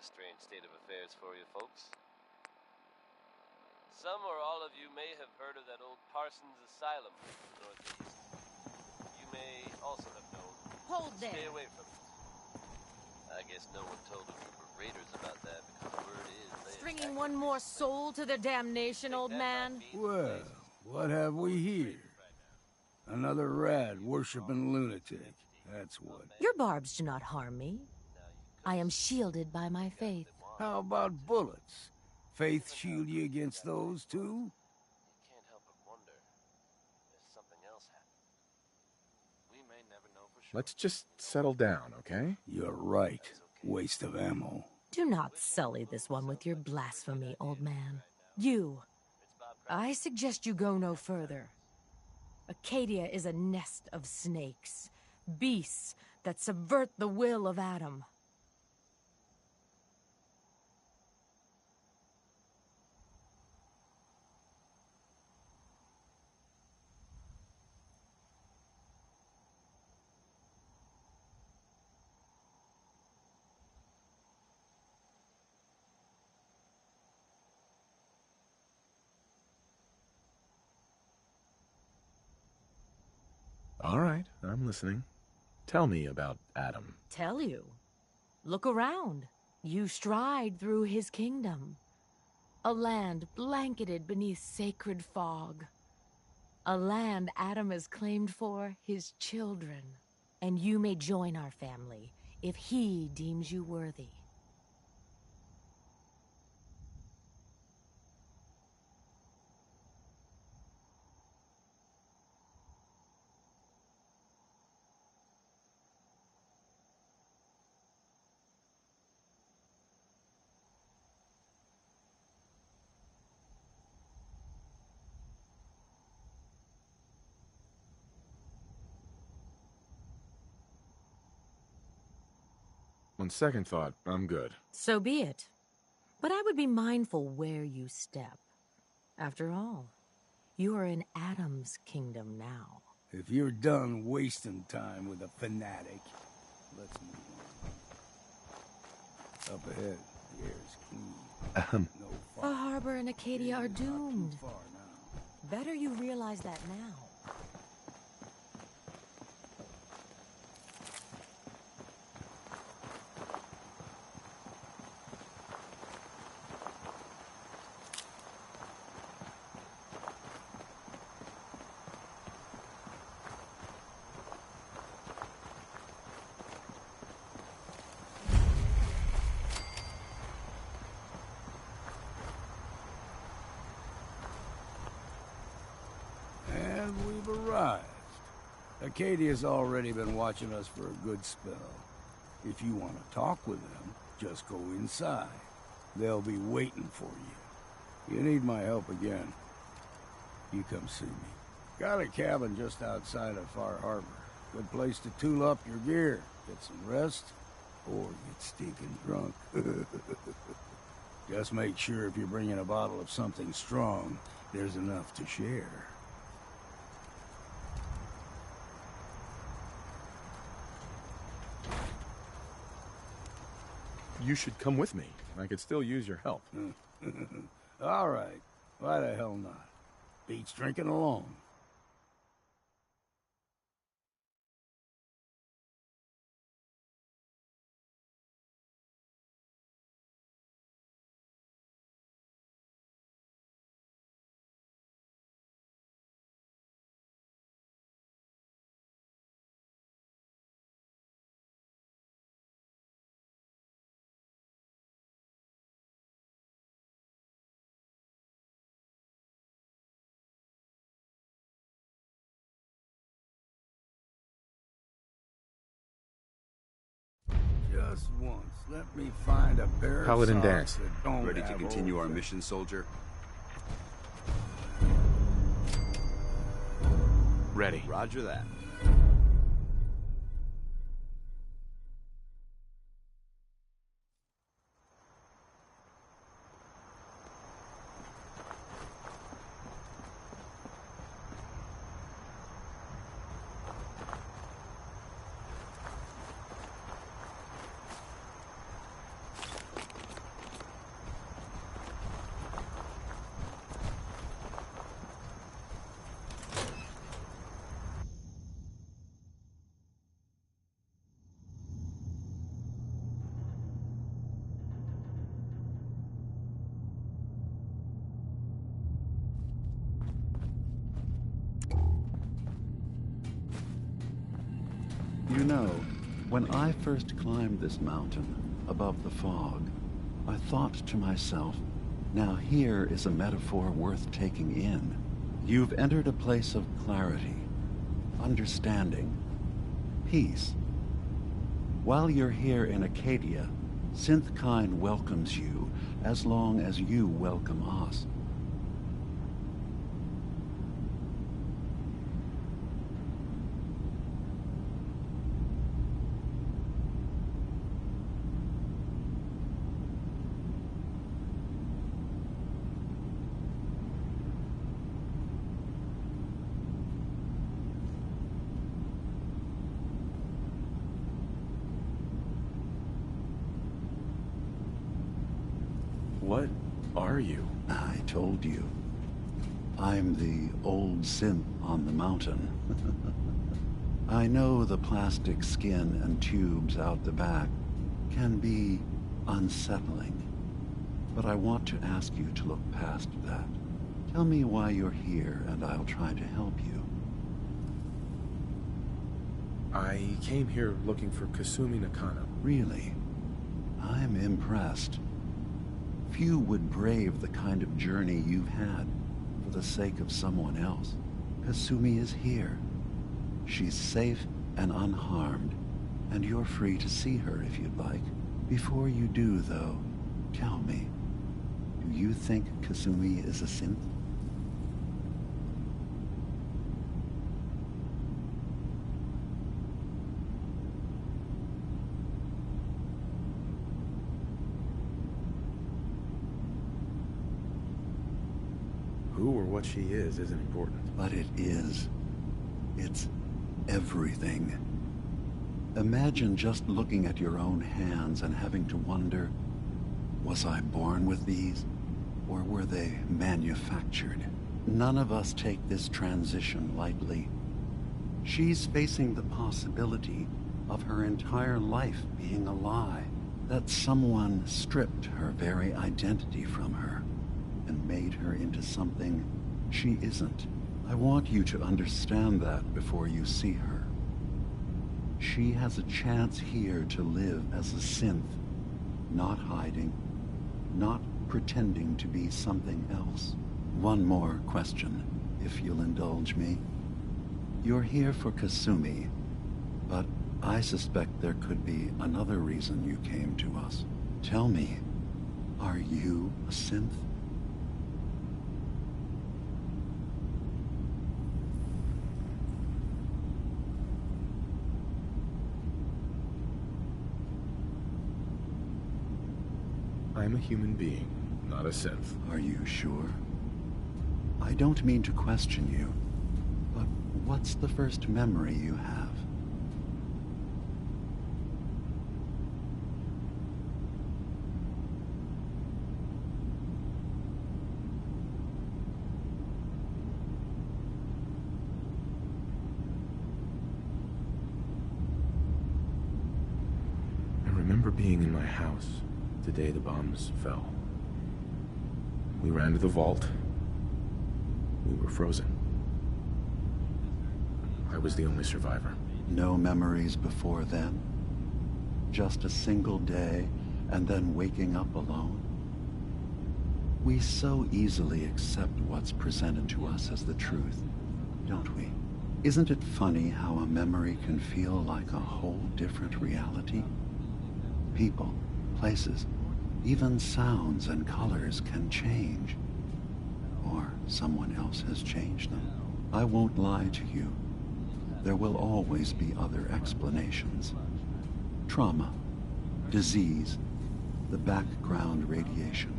strange state of affairs for you folks. Some or all of you may have heard of that old Parsons Asylum in the Northeast. You may also have known. Hold there. Stay away from it. I guess no one told the group of raiders about that because word is they Stringing one more soul to their damnation, old man? Well, what have we here? Another rad worshipping lunatic. That's what. Your barbs do not harm me. I am shielded by my faith. How about bullets? Faith shield you against those too? You can't help but wonder if something else happened. We may never know for sure. Let's just settle down, okay? You're right. Waste of ammo. Do not sully this one with your blasphemy, old man. You. I suggest you go no further. Acadia is a nest of snakes, beasts that subvert the will of Adam. All right, I'm listening. Tell me about Adam. Tell you? Look around. You stride through his kingdom. A land blanketed beneath sacred fog. A land Adam has claimed for his children. And you may join our family if he deems you worthy. On second thought, I'm good. So be it. But I would be mindful where you step. After all, you are in Adam's kingdom now. If you're done wasting time with a fanatic, let's move on. Up ahead, the air is clean. No fire. A harbor and Acadia are doomed. Not too far now. Better you realize that now. And we've arrived. Acadia's already been watching us for a good spell. If you want to talk with them, just go inside. They'll be waiting for you. You need my help again, you come see me. Got a cabin just outside of Far Harbor. Good place to tool up your gear, get some rest, or get stinking drunk. Just make sure if you're bringing a bottle of something strong, there's enough to share. You should come with me. I could still use your help. All right. Why the hell not? Beats drinking alone. Just once, let me find a pair Paladin of Dance. socks that don't Ready to have continue holes our in. mission, soldier? Ready. Roger that. You know, when I first climbed this mountain above the fog, I thought to myself, now here is a metaphor worth taking in. You've entered a place of clarity, understanding, peace. While you're here in Acadia, Synthkind welcomes you as long as you welcome us. What are you? I told you. I'm the old synth on the mountain. I know the plastic skin and tubes out the back can be unsettling, but I want to ask you to look past that. Tell me why you're here, and I'll try to help you. I came here looking for Kasumi Nakano. Really? I'm impressed. Few would brave the kind of journey you've had for the sake of someone else. Kasumi is here. She's safe and unharmed, and you're free to see her if you'd like. Before you do, though, tell me, do you think Kasumi is a synth? Who or what she is isn't important. But it is. It's everything. Imagine just looking at your own hands and having to wonder, was I born with these, or were they manufactured? None of us take this transition lightly. She's facing the possibility of her entire life being a lie, that someone stripped her very identity from her and made her into something she isn't. I want you to understand that before you see her. She has a chance here to live as a synth, not hiding, not pretending to be something else. One more question, if you'll indulge me. You're here for Kasumi, but I suspect there could be another reason you came to us. Tell me, are you a synth? I'm a human being, not a synth. Are you sure? I don't mean to question you, but what's the first memory you have? I remember being in my house the day the bombs fell. We ran to the vault. We were frozen. I was the only survivor. No memories before then? Just a single day, and then waking up alone? We so easily accept what's presented to us as the truth, don't we? Isn't it funny how a memory can feel like a whole different reality? People, places, even sounds and colors can change. Or someone else has changed them. I won't lie to you. There will always be other explanations. Trauma, disease, the background radiation.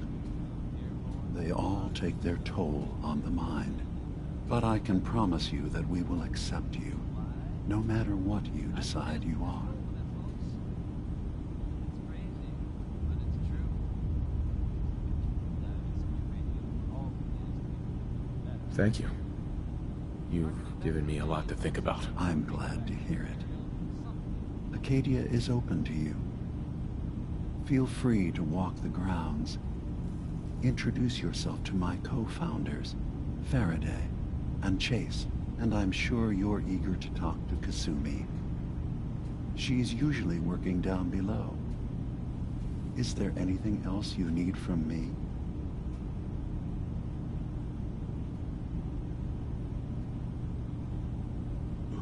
They all take their toll on the mind. But I can promise you that we will accept you, no matter what you decide you are. Thank you. You've given me a lot to think about. I'm glad to hear it. Acadia is open to you. Feel free to walk the grounds. Introduce yourself to my co-founders, Faraday and Chase, and I'm sure you're eager to talk to Kasumi. She's usually working down below. Is there anything else you need from me?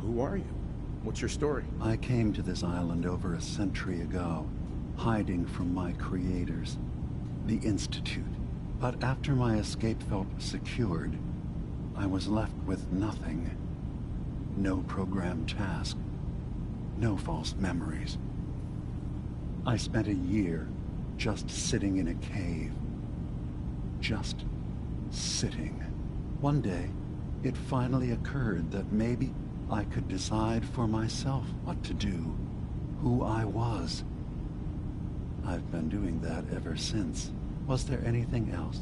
Who are you? What's your story? I came to this island over a century ago, hiding from my creators, the Institute. But after my escape felt secured, I was left with nothing. No programmed task. No false memories. I spent a year just sitting in a cave. Just sitting. One day, it finally occurred that maybe I could decide for myself what to do, who I was. I've been doing that ever since. Was there anything else?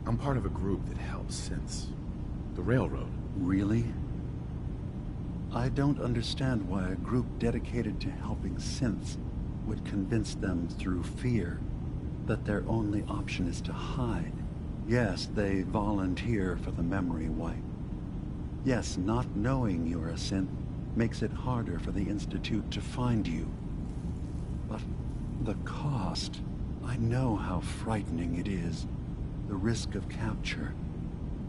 I'm part of a group that helps synths. The Railroad. Really? I don't understand why a group dedicated to helping synths would convince them through fear that their only option is to hide. Yes, they volunteer for the memory wipe. Yes, not knowing you're a synth makes it harder for the Institute to find you. But the cost, I know how frightening it is. The risk of capture.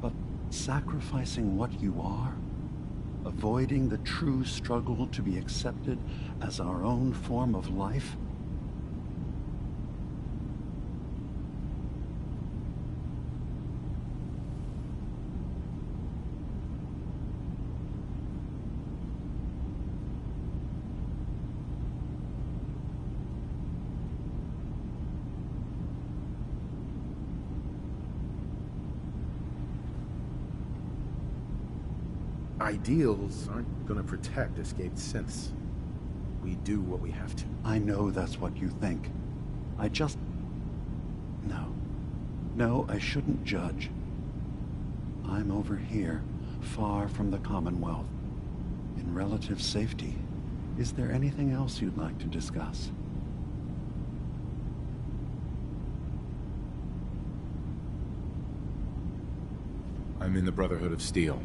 But sacrificing what you are, avoiding the true struggle to be accepted as our own form of life? Ideals aren't gonna protect escaped synths. We do what we have to. I know that's what you think. I just... No. No, I shouldn't judge. I'm over here, far from the Commonwealth, in relative safety. Is there anything else you'd like to discuss? I'm in the Brotherhood of Steel.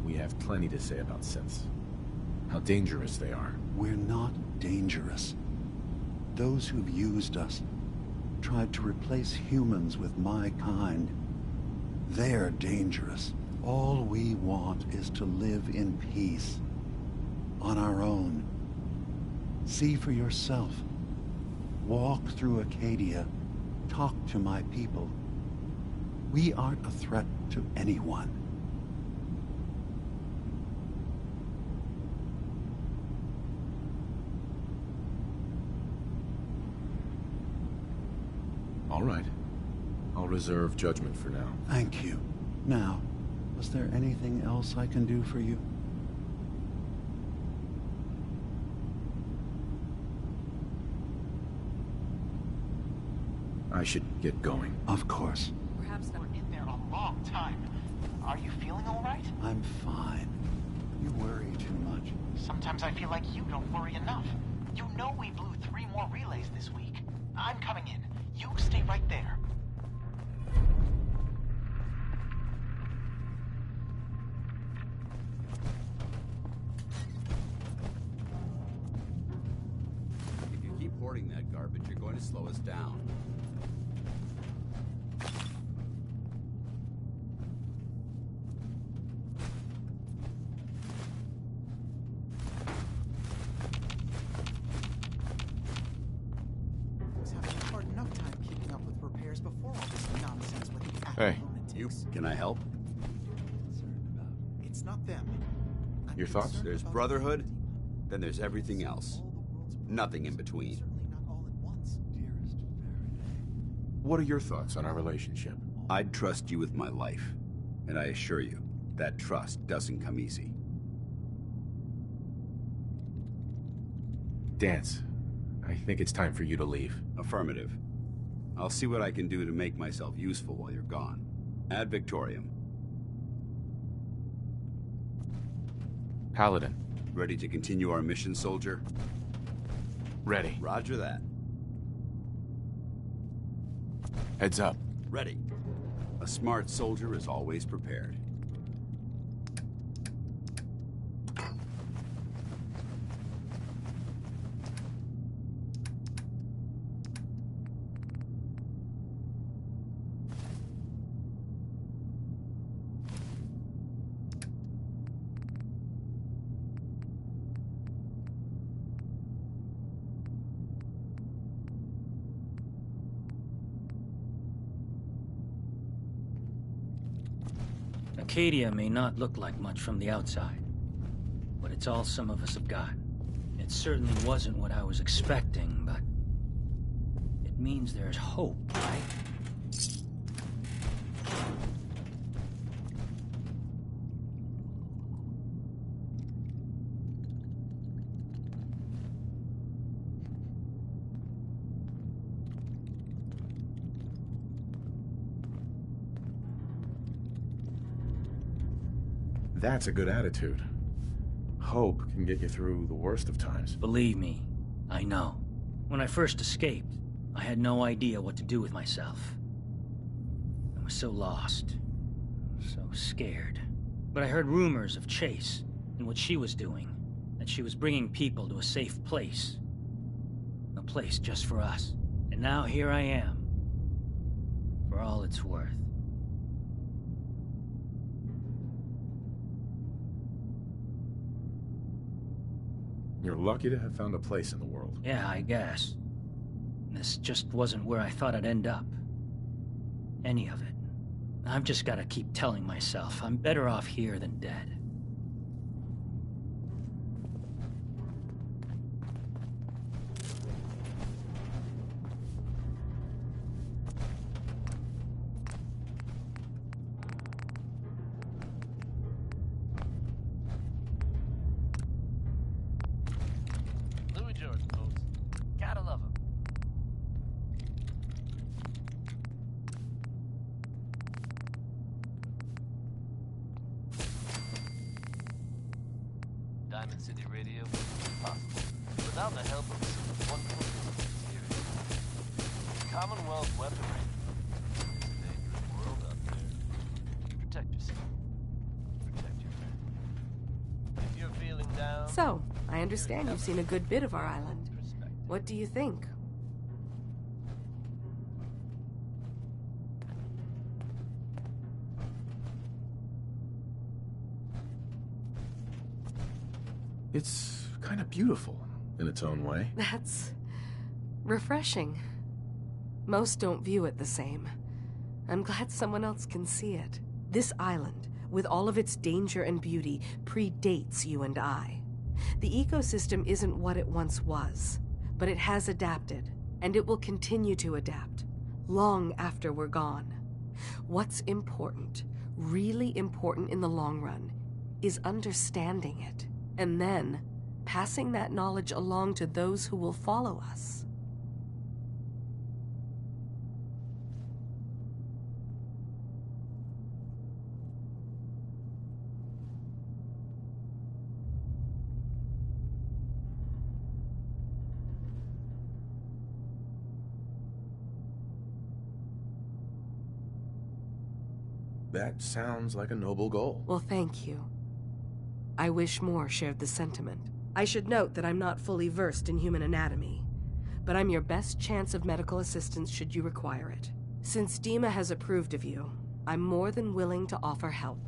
We have plenty to say about synths. How dangerous they are. We're not dangerous. Those who've used us, tried to replace humans with my kind, they're dangerous. All we want is to live in peace. On our own. See for yourself. Walk through Acadia. Talk to my people. We aren't a threat to anyone. All right. I'll reserve judgment for now. Thank you. Now, was there anything else I can do for you? I should get going. Of course. Perhaps we're in there a long time. Are you feeling all right? I'm fine. You worry too much. Sometimes I feel like you don't worry enough. You know we blew 3 more relays this week. I'm coming in. You stay right there. If you keep hoarding that garbage, you're going to slow us down. Hey. Can I help? It's not them. Your thoughts? There's Brotherhood, then there's everything else. Nothing in between. What are your thoughts on our relationship? I'd trust you with my life. And I assure you, that trust doesn't come easy. Dance. I think it's time for you to leave. Affirmative. I'll see what I can do to make myself useful while you're gone. Ad Victoriam. Paladin. Ready to continue our mission, soldier? Ready. Roger that. Heads up. Ready. A smart soldier is always prepared. Acadia may not look like much from the outside, but it's all some of us have got. It certainly wasn't what I was expecting, but it means there's hope, right? That's a good attitude. Hope can get you through the worst of times. Believe me, I know. When I first escaped, I had no idea what to do with myself. I was so lost, so scared. But I heard rumors of Chase and what she was doing, that she was bringing people to a safe place. A place just for us. And now here I am, for all it's worth. You're lucky to have found a place in the world. Yeah, I guess. This just wasn't where I thought I'd end up. Any of it. I've just gotta keep telling myself I'm better off here than dead. Diamond City Radio wouldn't be possible without the help of some wonderful businesses here. Commonwealth weaponry. It's a dangerous world out there. Protect yourself. Protect your family. If you're feeling down... So, I understand you've seen a good bit of our island. What do you think? It's kind of beautiful in its own way. That's refreshing. Most don't view it the same. I'm glad someone else can see it. This island, with all of its danger and beauty, predates you and I. The ecosystem isn't what it once was, but it has adapted, and it will continue to adapt, long after we're gone. What's important, really important in the long run, is understanding it. And then, passing that knowledge along to those who will follow us. That sounds like a noble goal. Well, thank you. I wish more shared the sentiment. I should note that I'm not fully versed in human anatomy, but I'm your best chance of medical assistance should you require it. Since Dima has approved of you, I'm more than willing to offer help.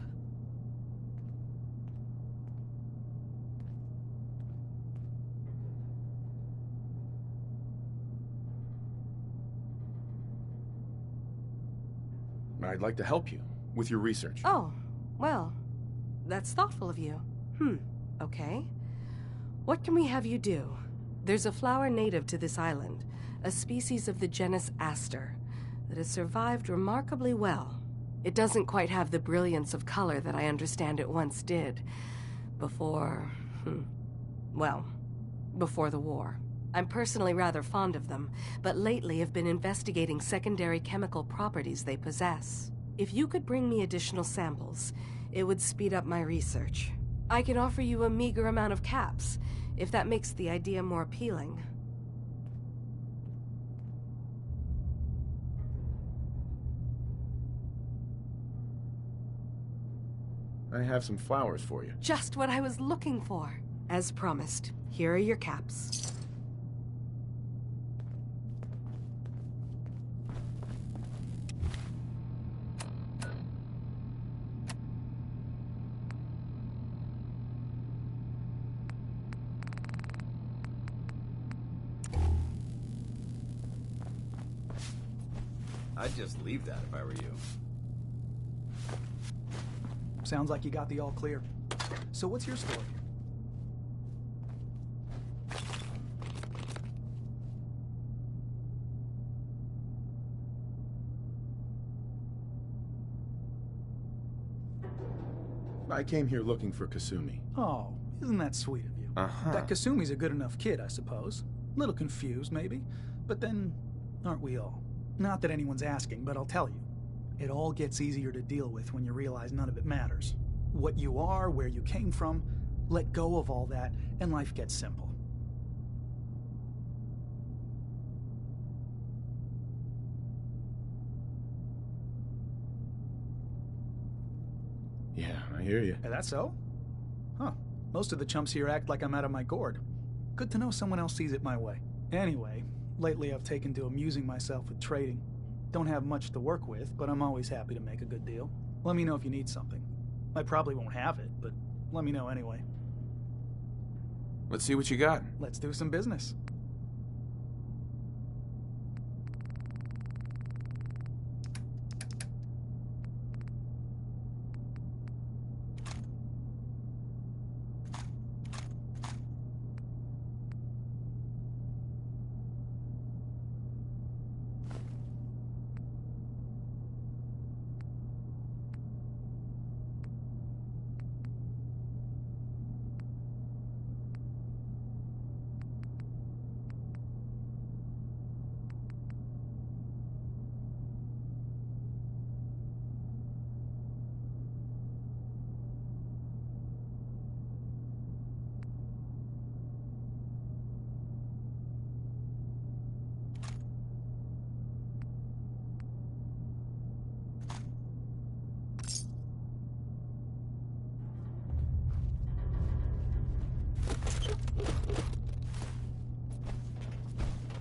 I'd like to help you with your research. Oh, well, that's thoughtful of you. Okay. What can we have you do? There's a flower native to this island, a species of the genus Aster, that has survived remarkably well. It doesn't quite have the brilliance of color that I understand it once did. Before the war. I'm personally rather fond of them, but lately have been investigating secondary chemical properties they possess. If you could bring me additional samples, it would speed up my research. I can offer you a meager amount of caps, if that makes the idea more appealing. I have some flowers for you. Just what I was looking for. As promised, here are your caps. I'd just leave that if I were you. Sounds like you got the all clear. So what's your story? I came here looking for Kasumi. Oh, isn't that sweet of you? Uh-huh. That Kasumi's a good enough kid, I suppose. Little confused, maybe. But then, aren't we all? Not that anyone's asking, but I'll tell you. It all gets easier to deal with when you realize none of it matters. What you are, where you came from, let go of all that, and life gets simple. Yeah, I hear you. Is that so? Huh. Most of the chumps here act like I'm out of my gourd. Good to know someone else sees it my way. Anyway, lately I've taken to amusing myself with trading. Don't have much to work with, but I'm always happy to make a good deal. Let me know if you need something. I probably won't have it, but let me know anyway. Let's see what you got. Let's do some business.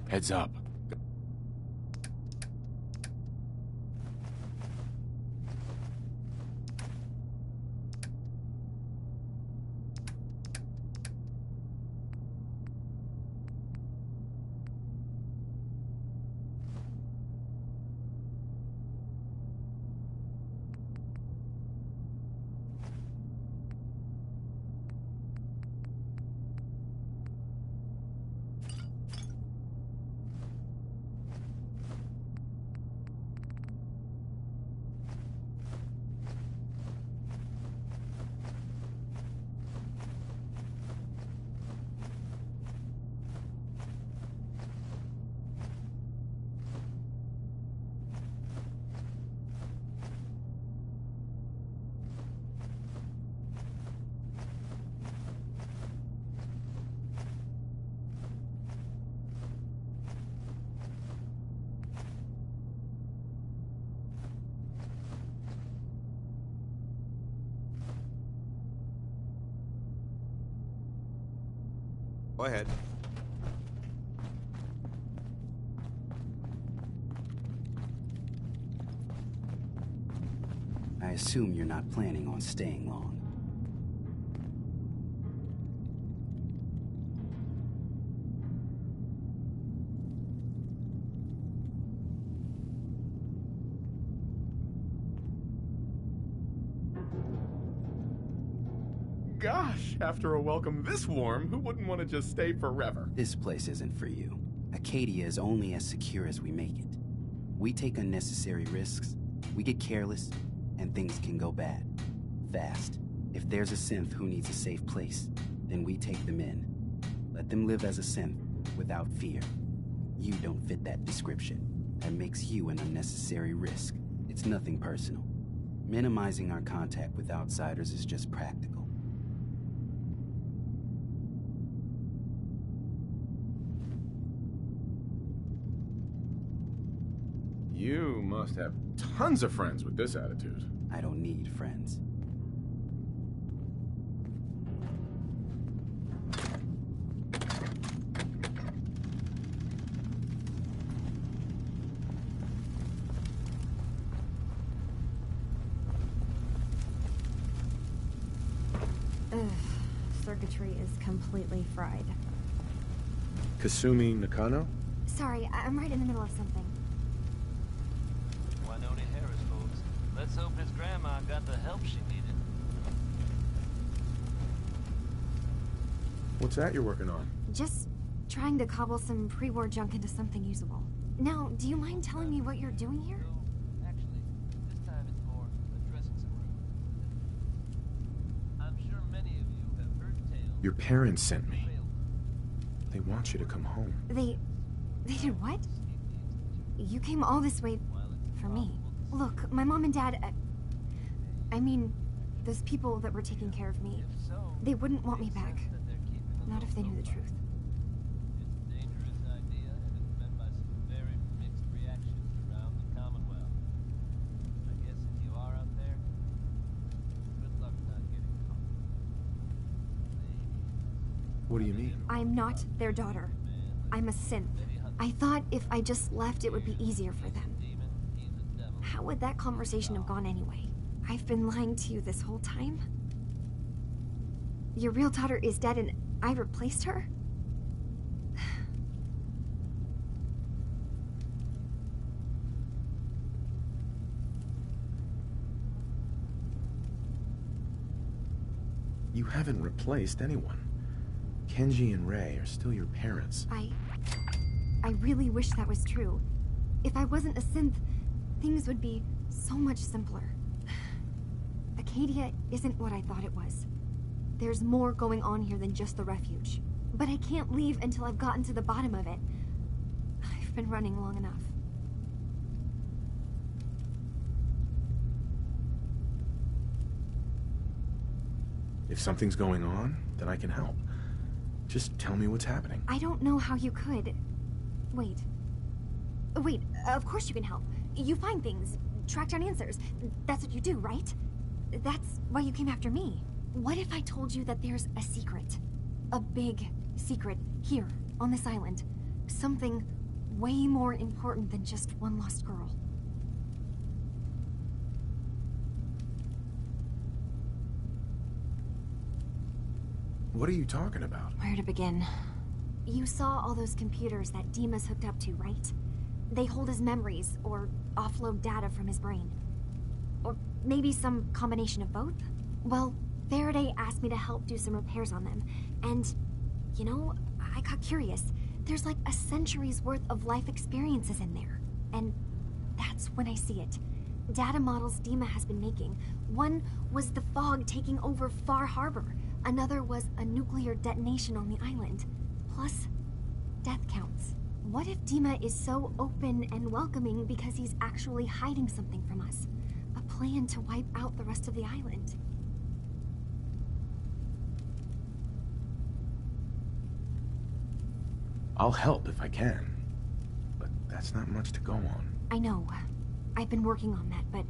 Heads up. Go ahead. I assume you're not planning on staying long. Gosh, after a welcome this warm, who wouldn't want to just stay forever? This place isn't for you. Acadia is only as secure as we make it. We take unnecessary risks, we get careless, and things can go bad. Fast. If there's a synth who needs a safe place, then we take them in. Let them live as a synth, without fear. You don't fit that description. That makes you an unnecessary risk. It's nothing personal. Minimizing our contact with outsiders is just practical. You must have tons of friends with this attitude. I don't need friends. Circuitry is completely fried. Kasumi Nakano? Sorry, I'm right in the middle of something. Winona Harris, folks. Let's hope his grandma got the help she needed. What's that you're working on? Just trying to cobble some pre-war junk into something usable. Now, do you mind telling me what you're doing here? Actually, this time it's more addressing some rooms. I'm sure many of you have heard tales. Your parents sent me. They want you to come home. They did what? You came all this way for me. Look, my mom and dad, I mean, those people that were taking care of me, they wouldn't want me back. Not if they knew the truth. It's a dangerous idea, and it's met by some very mixed reactions around the Commonwealth. I guess if you are out there, good luck not getting caught. What do you mean? I'm not their daughter. I'm a synth. I thought if I just left, it would be easier for them. How would that conversation have gone anyway? I've been lying to you this whole time? Your real daughter is dead and I replaced her? You haven't replaced anyone. Kenji and Rei are still your parents. I really wish that was true. If I wasn't a synth, things would be so much simpler. Acadia isn't what I thought it was. There's more going on here than just the refuge. But I can't leave until I've gotten to the bottom of it. I've been running long enough. If something's going on, then I can help. Just tell me what's happening. I don't know how you could. Wait, of course you can help. You find things, track down answers. That's what you do, right? That's why you came after me. What if I told you that there's a secret? A big secret here, on this island. Something way more important than just one lost girl. What are you talking about? Where to begin? You saw all those computers that Dima's hooked up to, right? They hold his memories, or offload data from his brain. Or maybe some combination of both? Well, Faraday asked me to help do some repairs on them, and, you know, I got curious. There's like a century's worth of life experiences in there. And that's when I see it. Data models Dima has been making. One was the fog taking over Far Harbor. Another was a nuclear detonation on the island. Plus, death counts. What if Dima is so open and welcoming because he's actually hiding something from us? A plan to wipe out the rest of the island. I'll help if I can. But that's not much to go on. I know. I've been working on that, but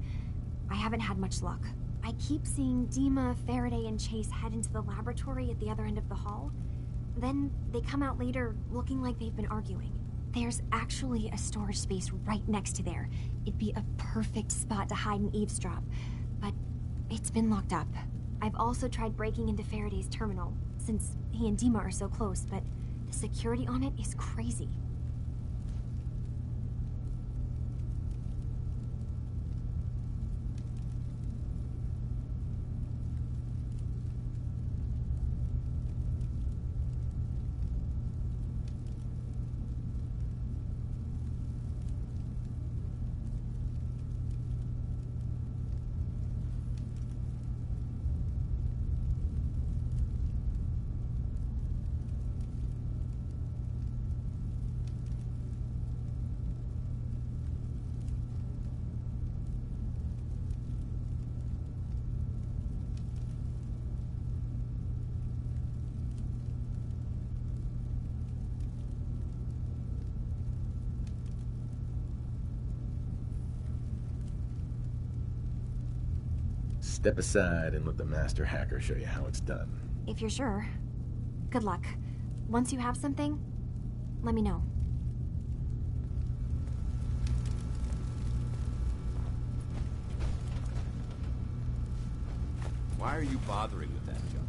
I haven't had much luck. I keep seeing Dima, Faraday, and Chase head into the laboratory at the other end of the hall. Then they come out later looking like they've been arguing. There's actually a storage space right next to there. It'd be a perfect spot to hide and eavesdrop, but it's been locked up. I've also tried breaking into Faraday's terminal, since he and Dima are so close, but the security on it is crazy. Step aside and let the master hacker show you how it's done. If you're sure. Good luck. Once you have something, let me know. Why are you bothering with that junk?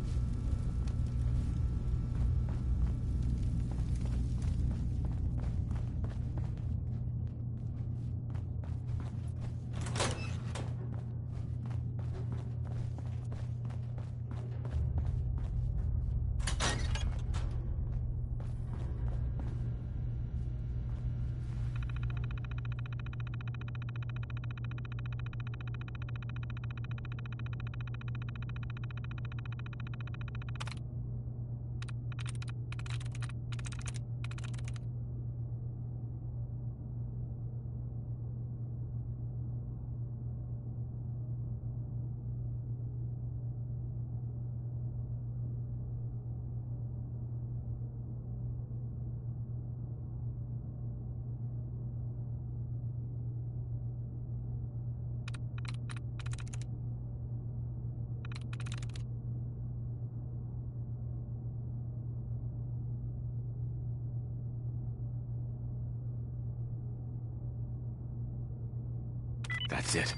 That's it.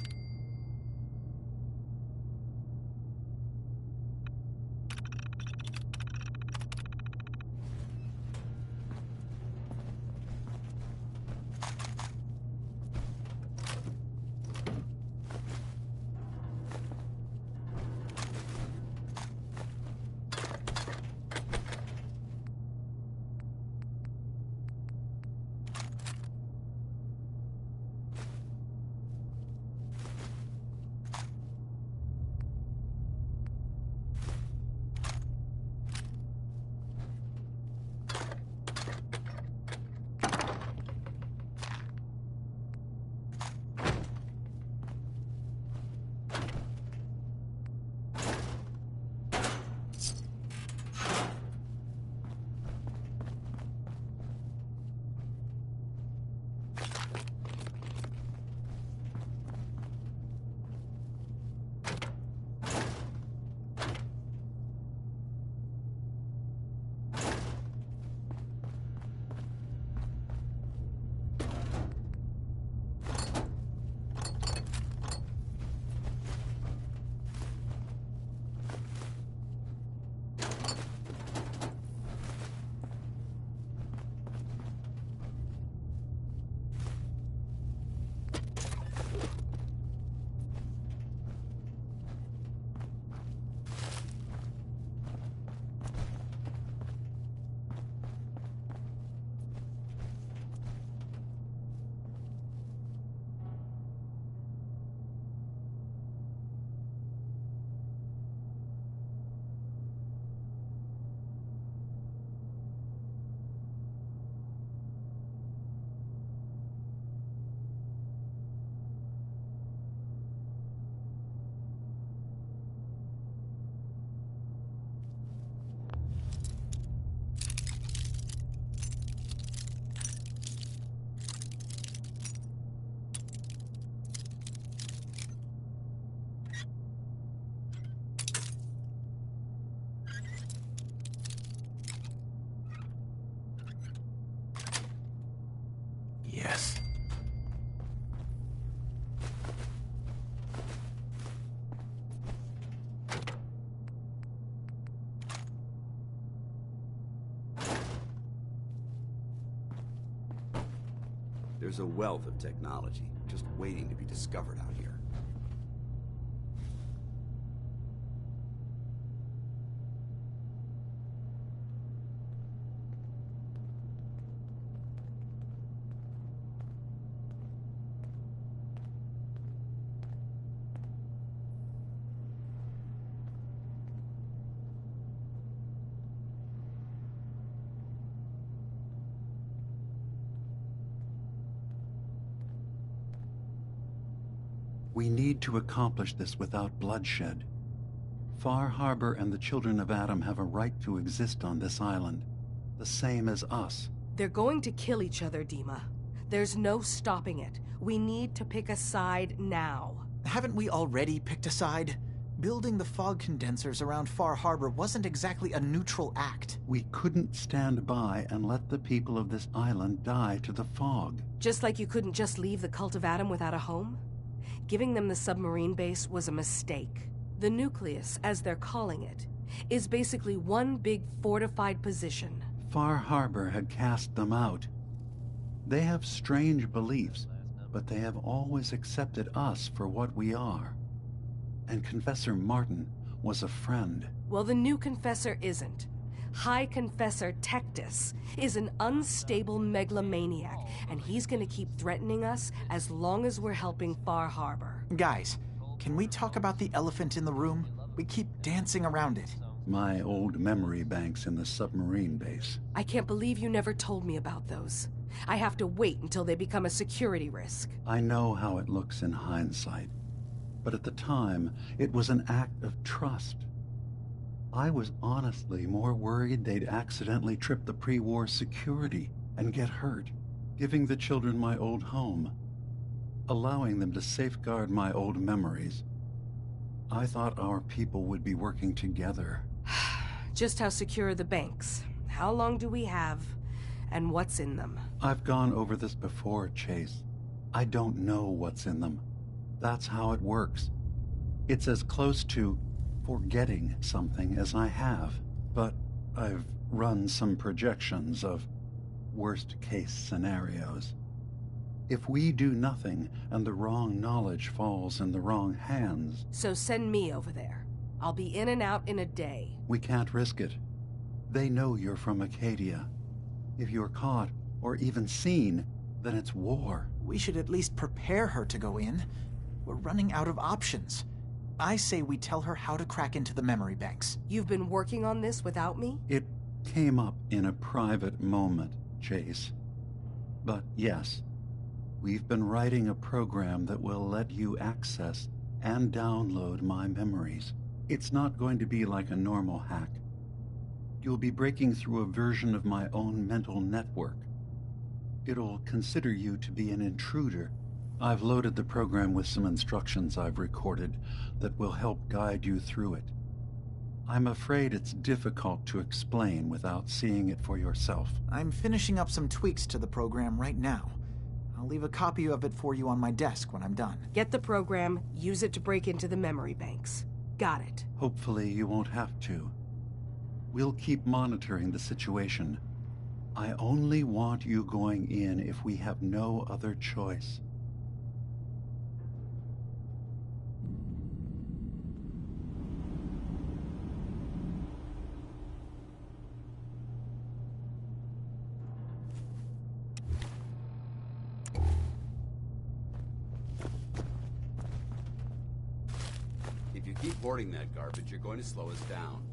Yes. There's a wealth of technology, just waiting to be discovered out here. We need to accomplish this without bloodshed. Far Harbor and the Children of Atom have a right to exist on this island, the same as us. They're going to kill each other, Dima. There's no stopping it. We need to pick a side now. Haven't we already picked a side? Building the fog condensers around Far Harbor wasn't exactly a neutral act. We couldn't stand by and let the people of this island die to the fog. Just like you couldn't just leave the Cult of Adam without a home? Giving them the submarine base was a mistake. The nucleus, as they're calling it, is basically one big fortified position. Far Harbor had cast them out. They have strange beliefs, but they have always accepted us for what we are. And Confessor Martin was a friend. Well, the new Confessor isn't. High Confessor Tectus is an unstable megalomaniac, and he's gonna keep threatening us as long as we're helping Far Harbor. Guys, can we talk about the elephant in the room? We keep dancing around it. My old memory banks in the submarine base. I can't believe you never told me about those. I have to wait until they become a security risk. I know how it looks in hindsight. But at the time, it was an act of trust. I was honestly more worried they'd accidentally trip the pre-war security and get hurt, giving the children my old home, allowing them to safeguard my old memories. I thought our people would be working together. Just how secure are the banks? How long do we have? And what's in them? I've gone over this before, Chase. I don't know what's in them. That's how it works. It's as close to forgetting something as I have, but I've run some projections of worst-case scenarios. If we do nothing and the wrong knowledge falls in the wrong hands... So send me over there. I'll be in and out in a day. We can't risk it. They know you're from Acadia. If you're caught, or even seen, then it's war. We should at least prepare her to go in. We're running out of options. I say we tell her how to crack into the memory banks. You've been working on this without me? It came up in a private moment, Chase. But yes, we've been writing a program that will let you access and download my memories. It's not going to be like a normal hack. You'll be breaking through a version of my own mental network. It'll consider you to be an intruder. I've loaded the program with some instructions I've recorded that will help guide you through it. I'm afraid it's difficult to explain without seeing it for yourself. I'm finishing up some tweaks to the program right now. I'll leave a copy of it for you on my desk when I'm done. Get the program, use it to break into the memory banks. Got it. Hopefully you won't have to. We'll keep monitoring the situation. I only want you going in if we have no other choice. If you keep hoarding that garbage, you're going to slow us down.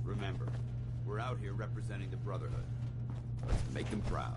Remember, we're out here representing the Brotherhood. Let's make them proud.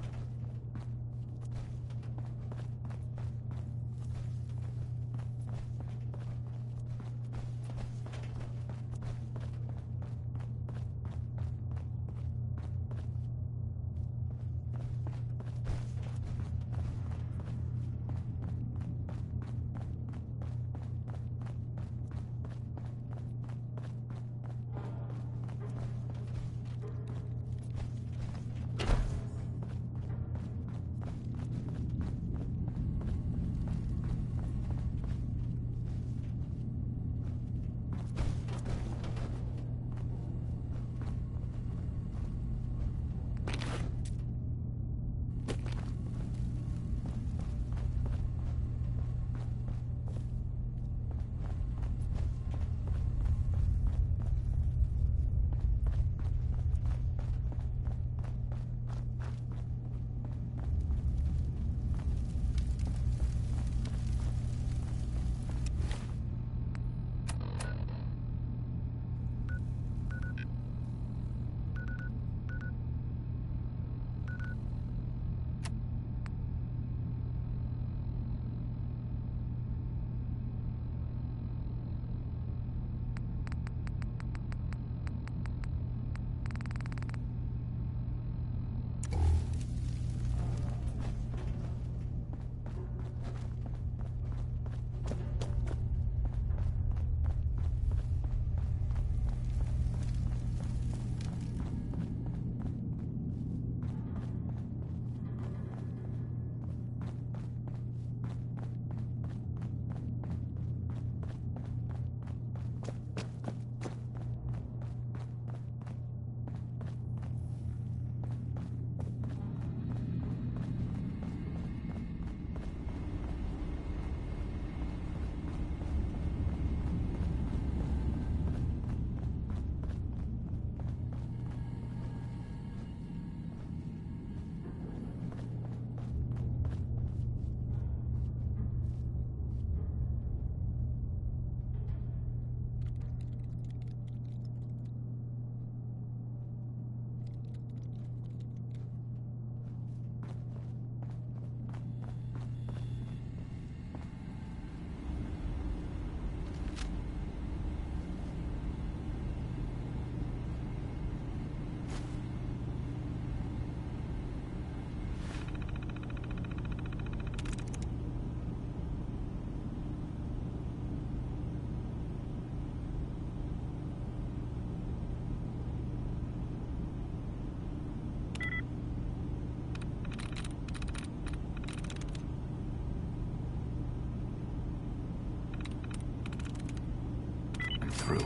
through.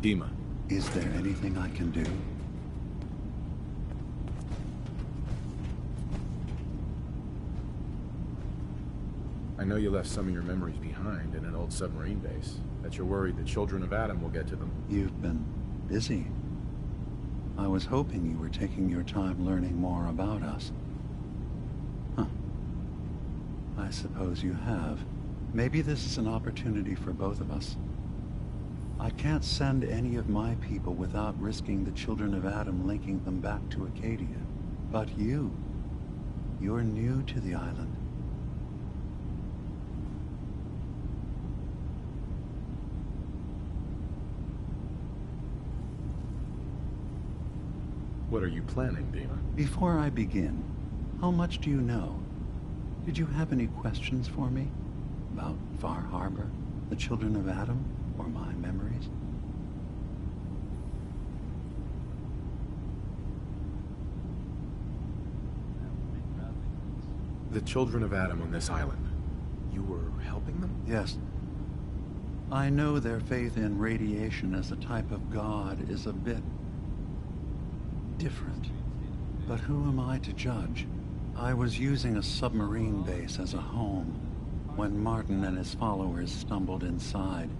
Dima. Is there anything I can do? I know you left some of your memories behind in an old submarine base. That you're worried the children of Adam will get to them. You've been busy. I was hoping you were taking your time learning more about us. Huh. I suppose you have. Maybe this is an opportunity for both of us. I can't send any of my people without risking the children of Adam linking them back to Acadia. But you're new to the island. What are you planning, Dima? Before I begin, how much do you know? Did you have any questions for me? About Far Harbor, the children of Adam, or my memories? The children of Adam on this island. You were helping them? Yes. I know their faith in radiation as a type of god is a bit different. But who am I to judge? I was using a submarine base as a home when Martin and his followers stumbled inside.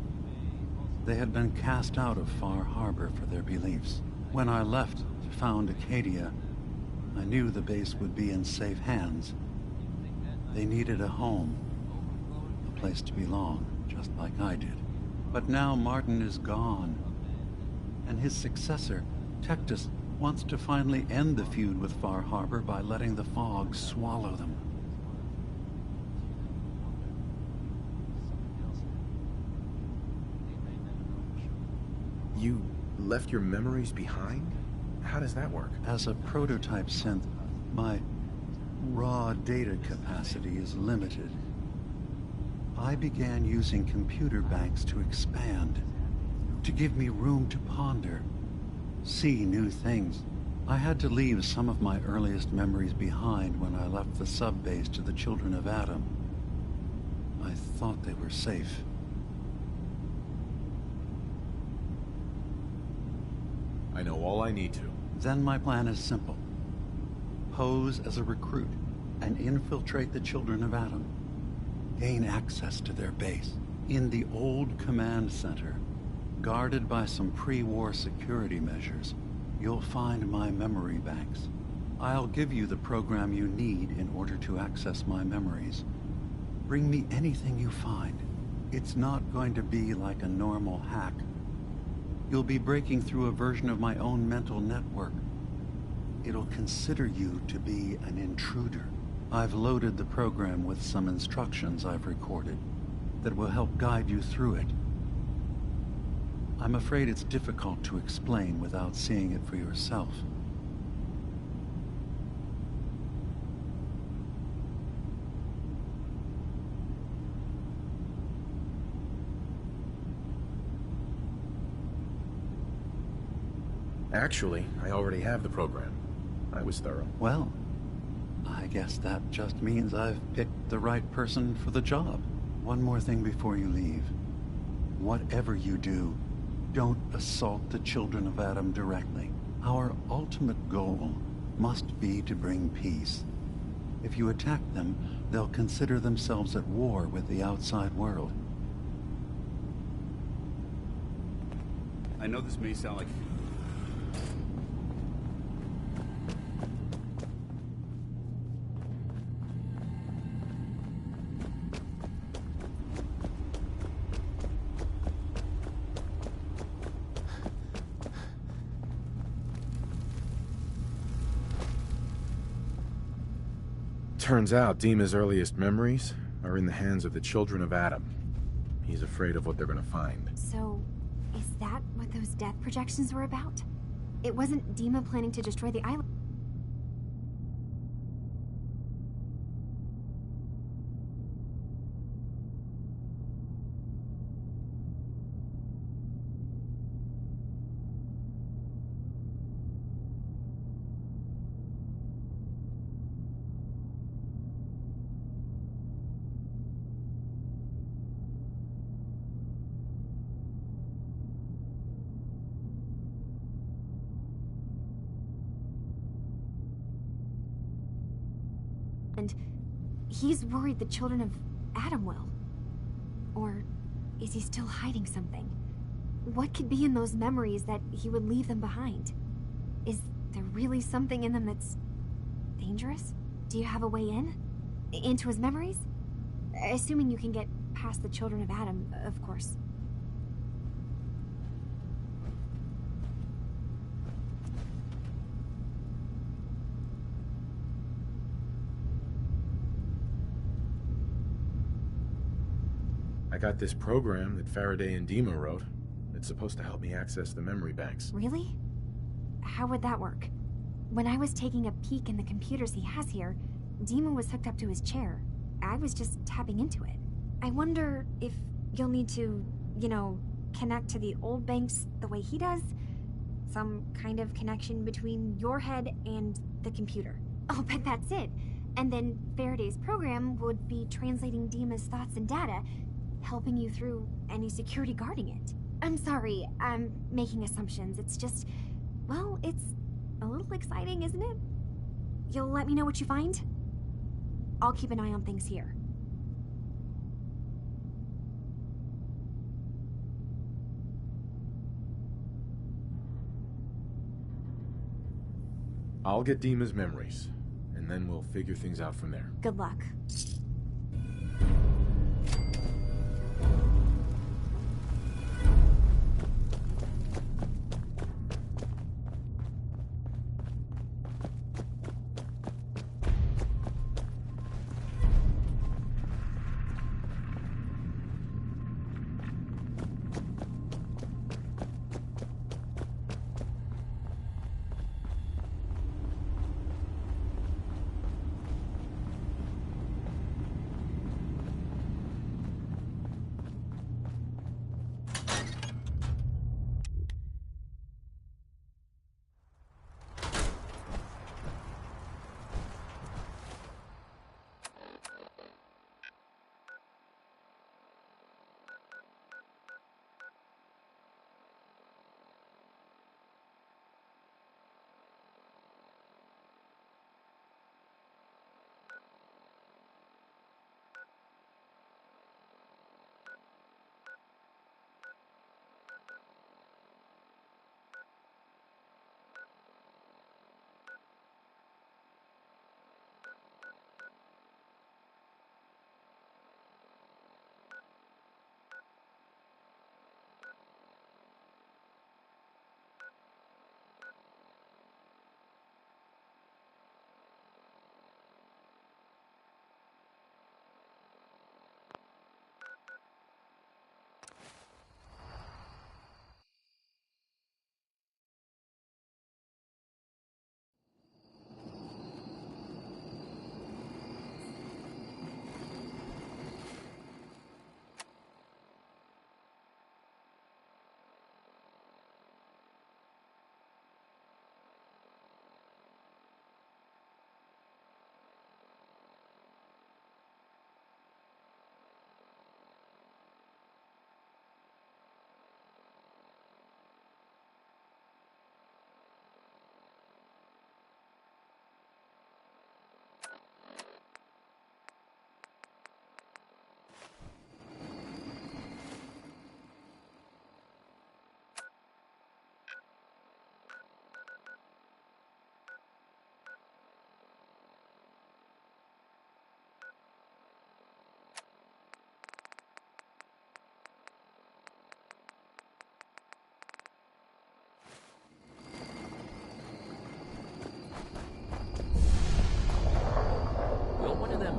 They had been cast out of Far Harbor for their beliefs. When I left to found Acadia, I knew the base would be in safe hands. They needed a home, a place to belong, just like I did. But now Martin is gone, and his successor, Tectus, wants to finally end the feud with Far Harbor by letting the fog swallow them. You left your memories behind? How does that work? As a prototype synth, my raw data capacity is limited. I began using computer banks to expand, to give me room to ponder, see new things. I had to leave some of my earliest memories behind when I left the sub-base to the children of Adam. I thought they were safe. I know all I need to. Then my plan is simple. Pose as a recruit and infiltrate the children of Adam. Gain access to their base in the old command center. Guarded by some pre-war security measures, you'll find my memory banks. I'll give you the program you need in order to access my memories. Bring me anything you find. It's not going to be like a normal hack. You'll be breaking through a version of my own mental network. It'll consider you to be an intruder. I've loaded the program with some instructions I've recorded that will help guide you through it. I'm afraid it's difficult to explain without seeing it for yourself. Actually, I already have the program. I was thorough. Well, I guess that just means I've picked the right person for the job. One more thing before you leave. Whatever you do, don't assault the children of Adam directly. Our ultimate goal must be to bring peace. If you attack them, they'll consider themselves at war with the outside world. I know this may sound like... Turns out Dima's earliest memories are in the hands of the children of Adam. He's afraid of what they're gonna find. So, is that what those death projections were about? It wasn't Dima planning to destroy the island. And he's worried the children of Adam will. Or is he still hiding something? What could be in those memories that he would leave them behind? Is there really something in them that's dangerous? Do you have a way in? Into his memories? Assuming you can get past the children of Adam, of course. I got this program that Faraday and Dima wrote. It's supposed to help me access the memory banks. Really? How would that work? When I was taking a peek in the computers he has here, Dima was hooked up to his chair. I was just tapping into it. I wonder if you'll need to, you know, connect to the old banks the way he does? Some kind of connection between your head and the computer. I'll bet that's it. And then Faraday's program would be translating Dima's thoughts and data, helping you through any security guarding it. I'm sorry, I'm making assumptions. It's just, well, it's a little exciting, isn't it? You'll let me know what you find? I'll keep an eye on things here. I'll get Dima's memories, and then we'll figure things out from there. Good luck.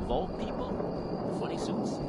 Vault people? Funny suits?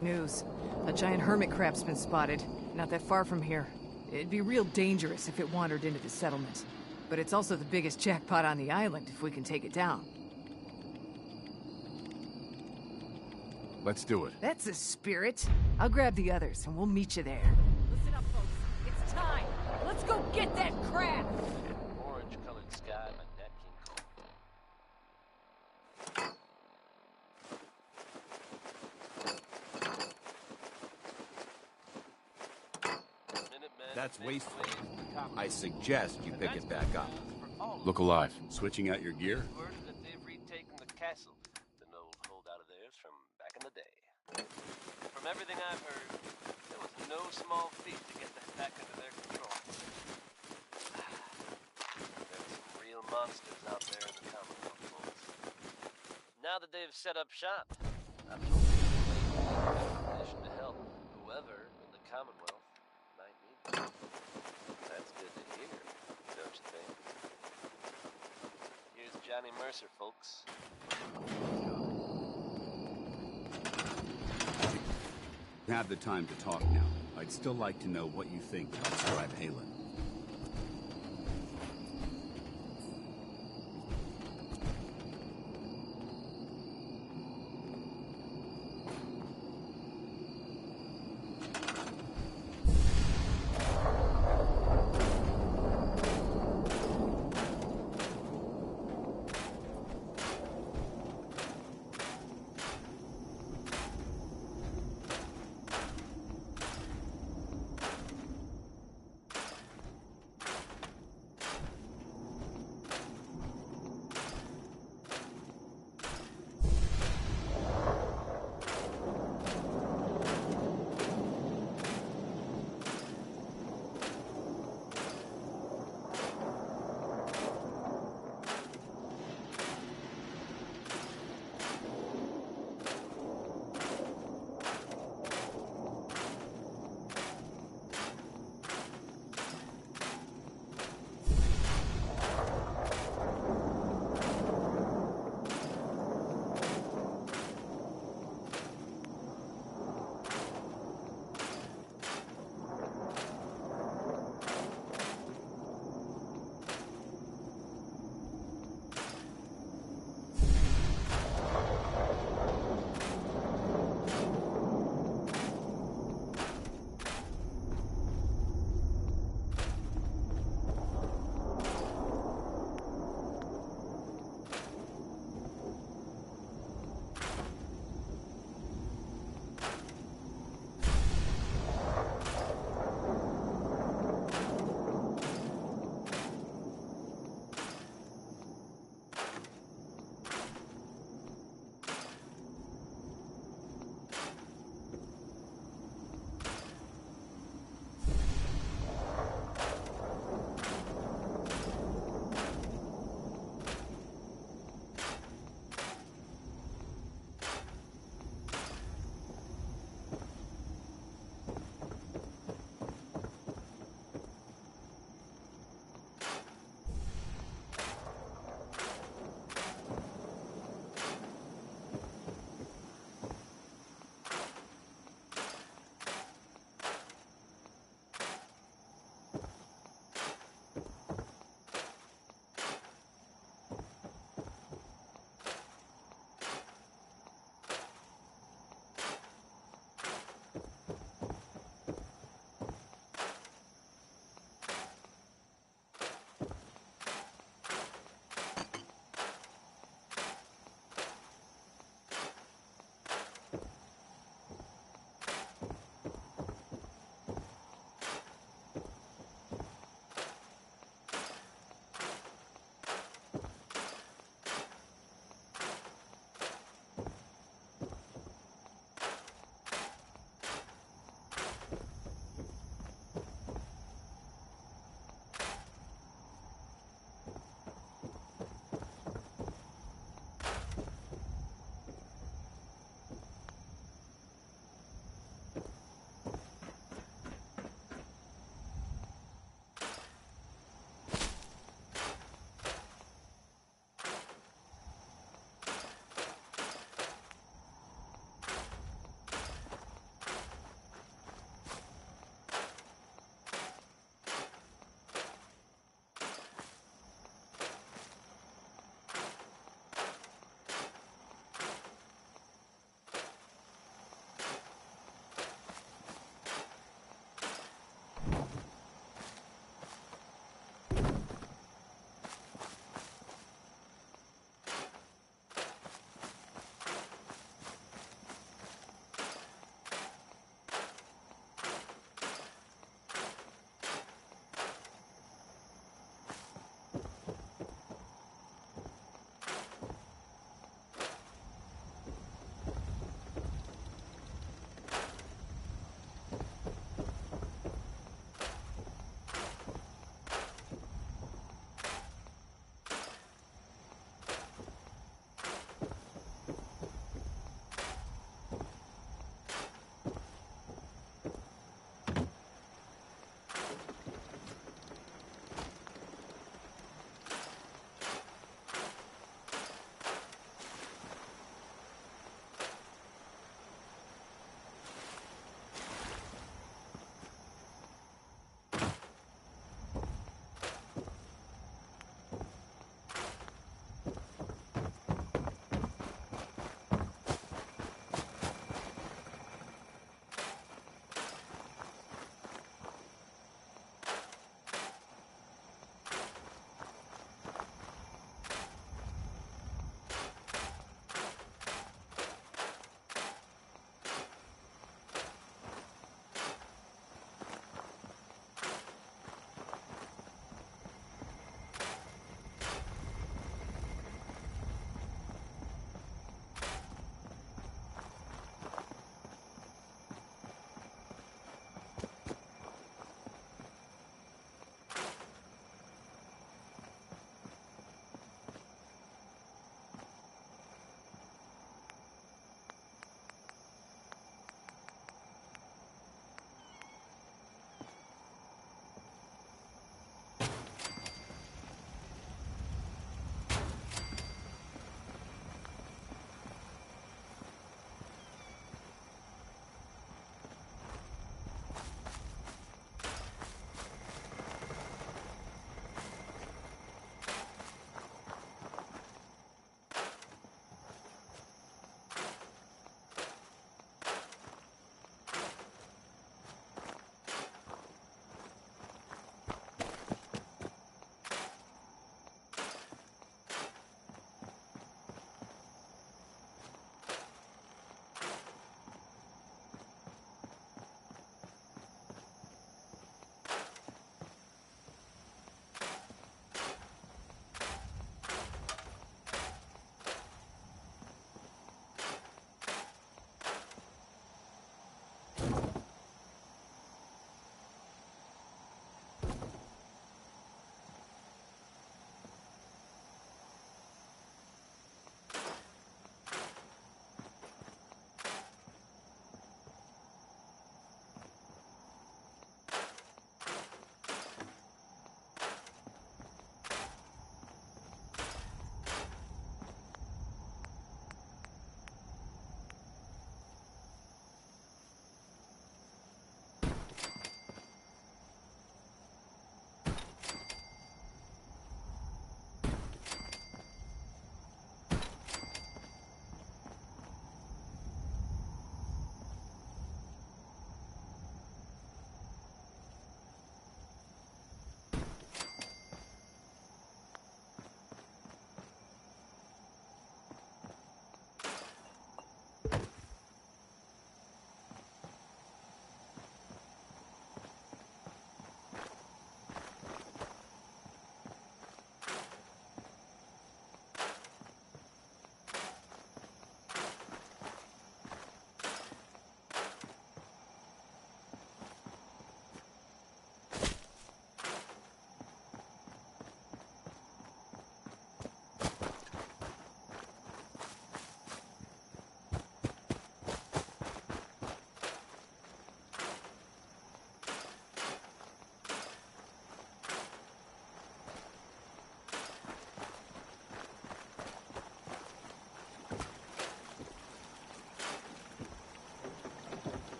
News. A giant hermit crab's been spotted, not that far from here. It'd be real dangerous if it wandered into the settlement. But it's also the biggest jackpot on the island if we can take it down. Let's do it. That's the spirit. I'll grab the others and we'll meet you there. Listen up, folks. It's time. Let's go get that crab. Orange-colored sky by Nat King Cole. That's wasteful. I suggest you pick it back up. Look alive. Switching out your gear? Word that they've retaken the castle, an old holdout of theirs from back in the day. From everything I've heard, there was no small feat to get that back under their control. There's some real monsters out there in the Commonwealth, folks. Now that they've set up shop, I'm told they're in a position to help whoever in the Commonwealth might need them. That's good to hear, don't you think? Here's Johnny Mercer, folks. Have the time to talk now. I'd still like to know what you think about Scribe Halen.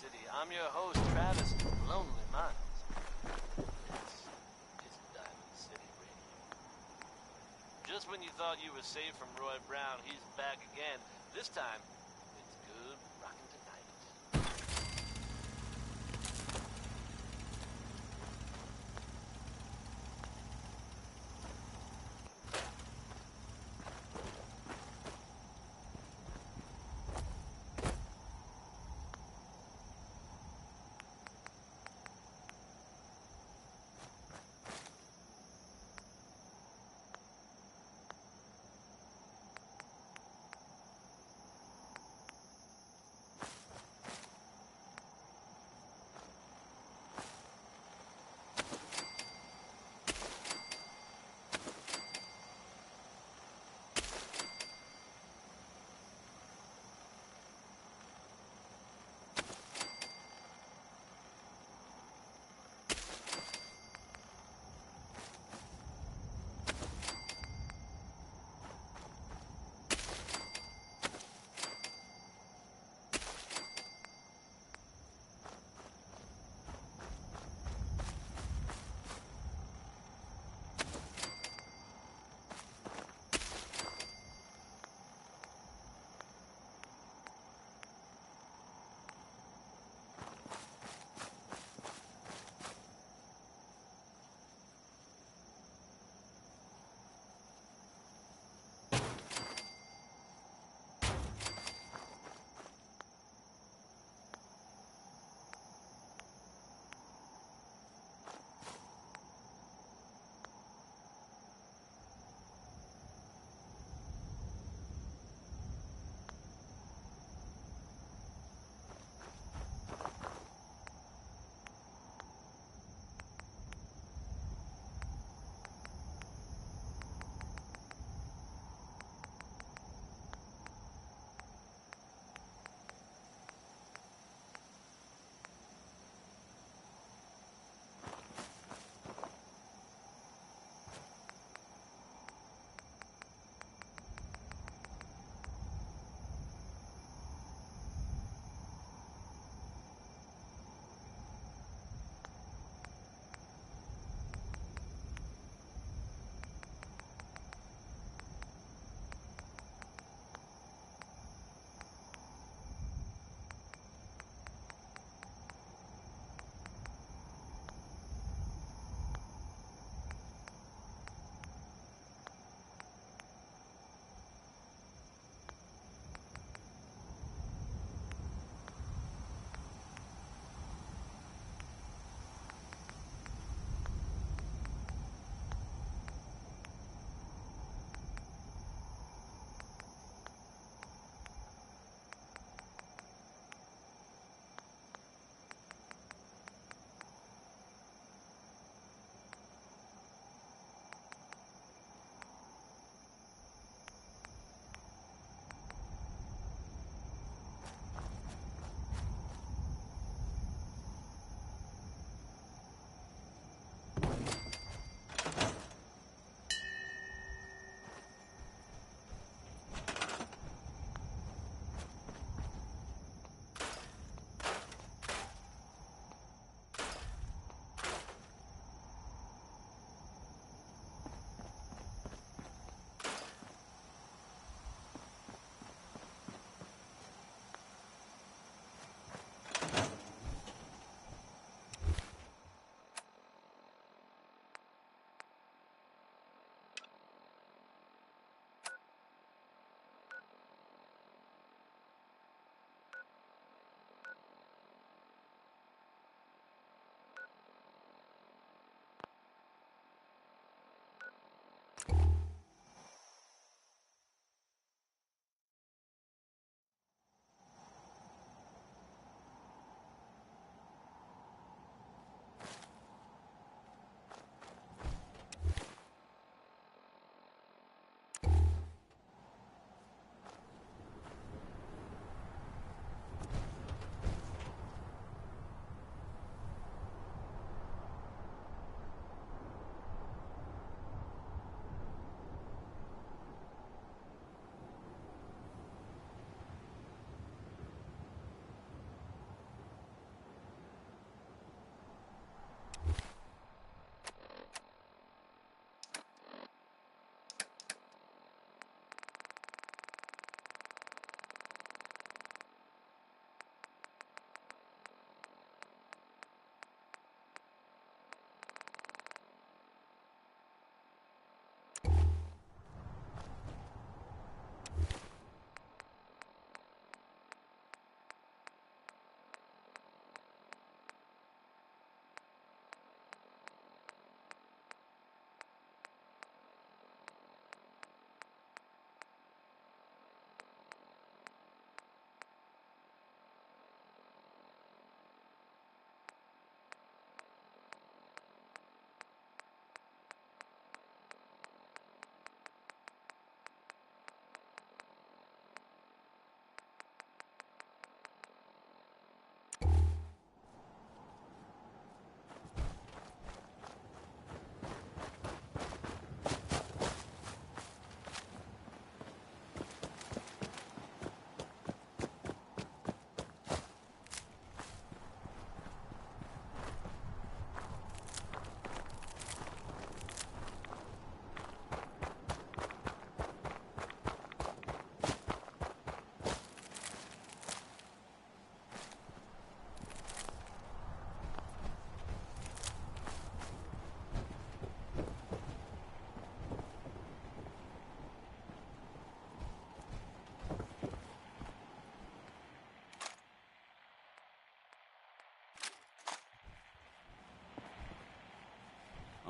City. I'm your host, Travis Lonely Miles. This is Diamond City Radio. Just when you thought you were safe from Roy Brown, he's back again. This time, it's good rockin' tonight.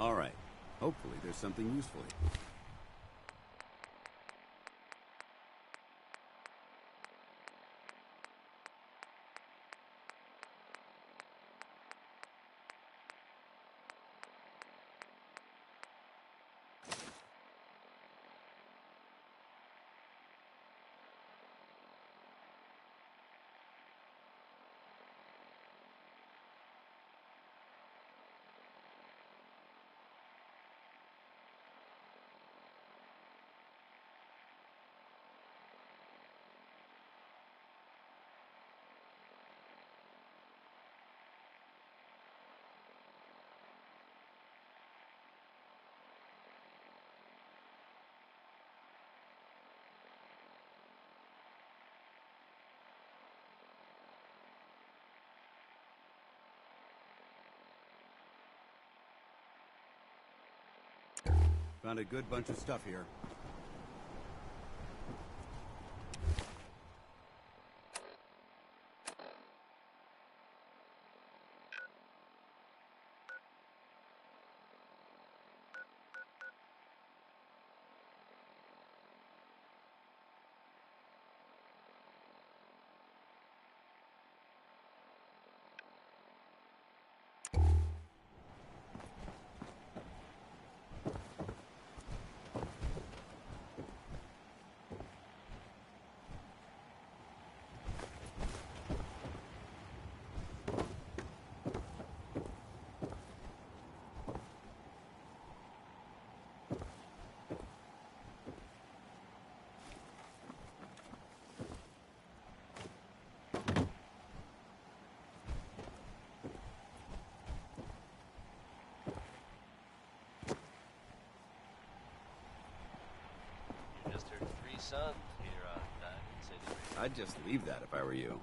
All right. Hopefully there's something useful here. Found a good bunch of stuff here. Sun here on Diamond City. I'd just leave that if I were you.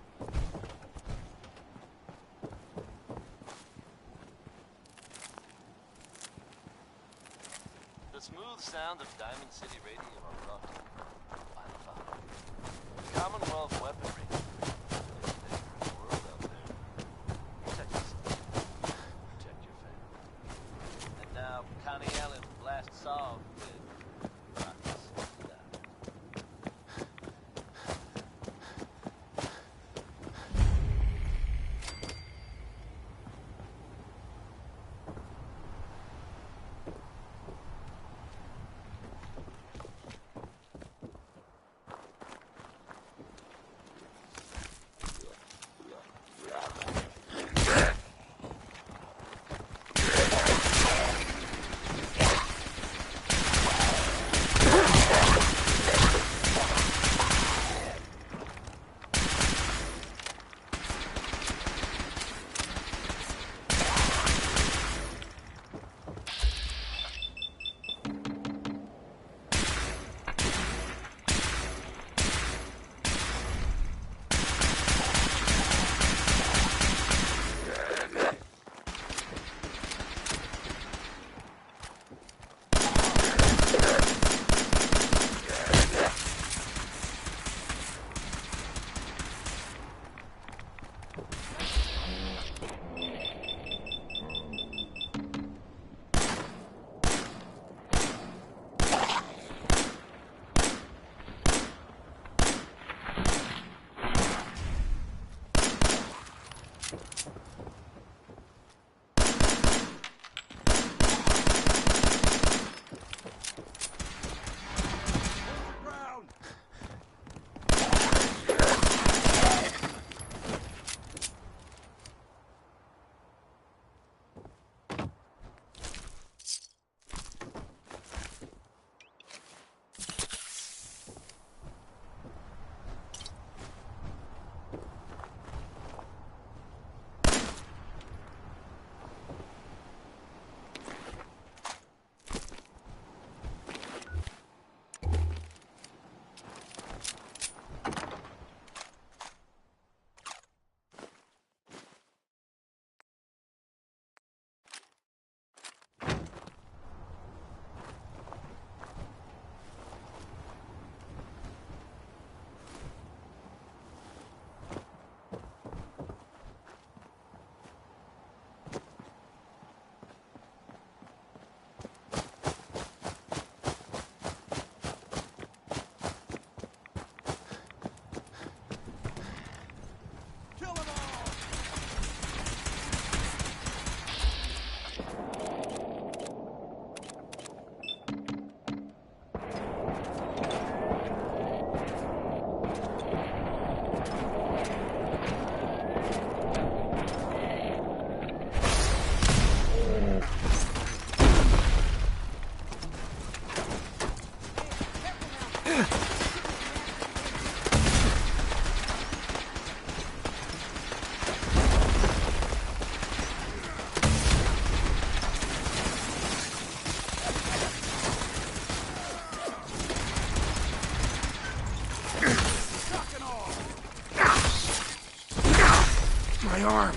The smooth sound of Diamond City Radio are brought to you by the Father. Commonwealth weaponry. There's a dangerous world out there. Protect yourself. Protect your family. And now, Connie Allen blasts off with My arm.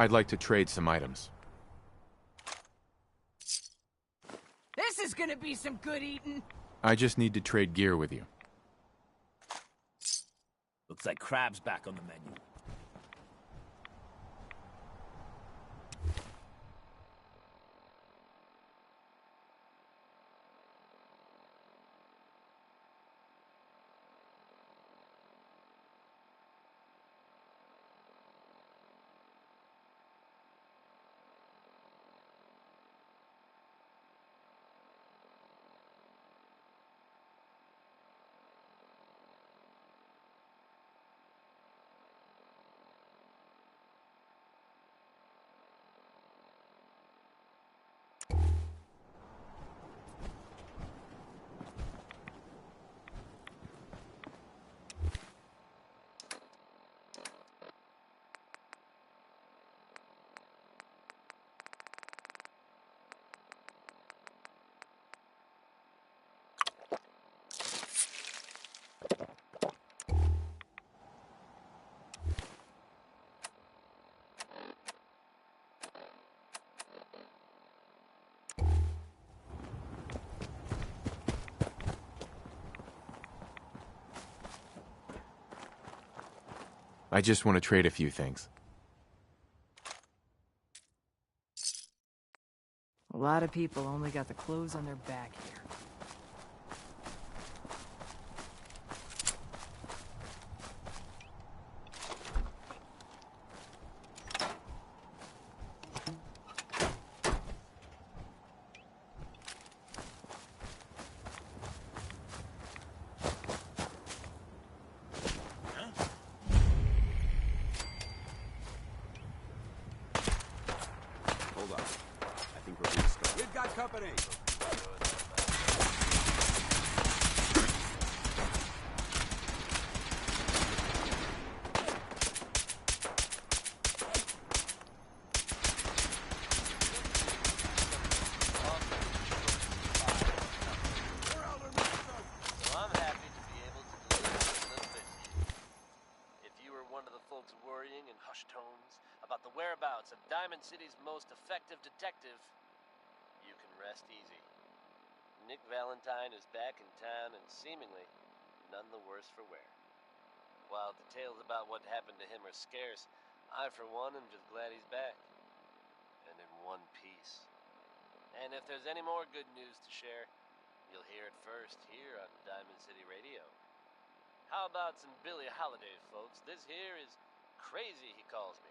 I'd like to trade some items. This is gonna be some good eating. I just need to trade gear with you. Looks like crab's back on the menu. I just want to trade a few things. A lot of people only got the clothes on their back here. Hold up. I think we're being started. We've got company! So I'm happy to be able to deliver a little bit to you. If you were one of the folks worrying in hushed tones about the whereabouts of Diamond City's most effective detective, you can rest easy. Nick Valentine is back in town and seemingly none the worse for wear. While details about what happened to him are scarce, I for one am just glad he's back. And in one piece. And if there's any more good news to share, you'll hear it first here on Diamond City Radio. How about some Billie Holiday, folks? This here is Crazy, he calls me.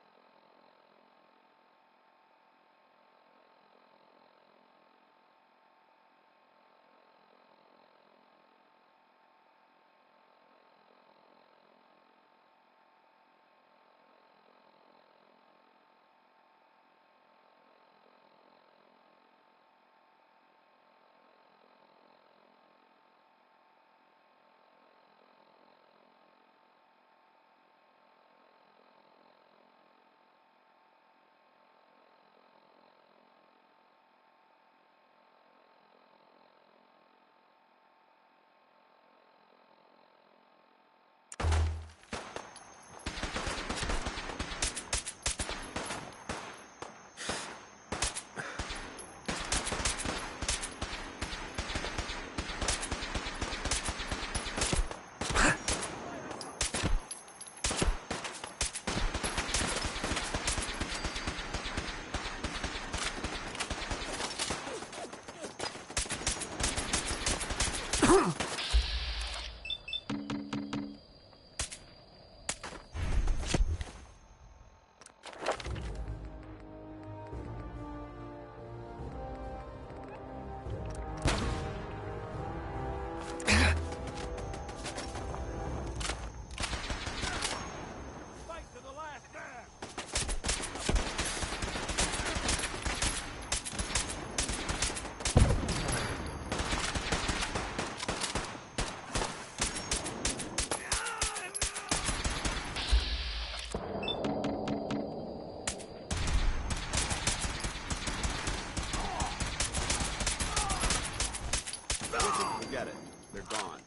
Forget it. They're gone.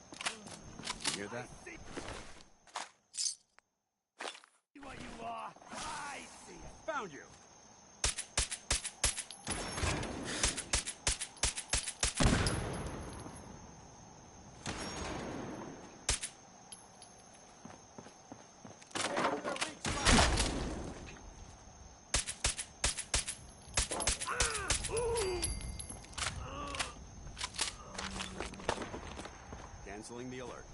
You hear that? See what you are. I see it. Found you. Canceling the alert.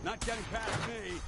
Not getting past me.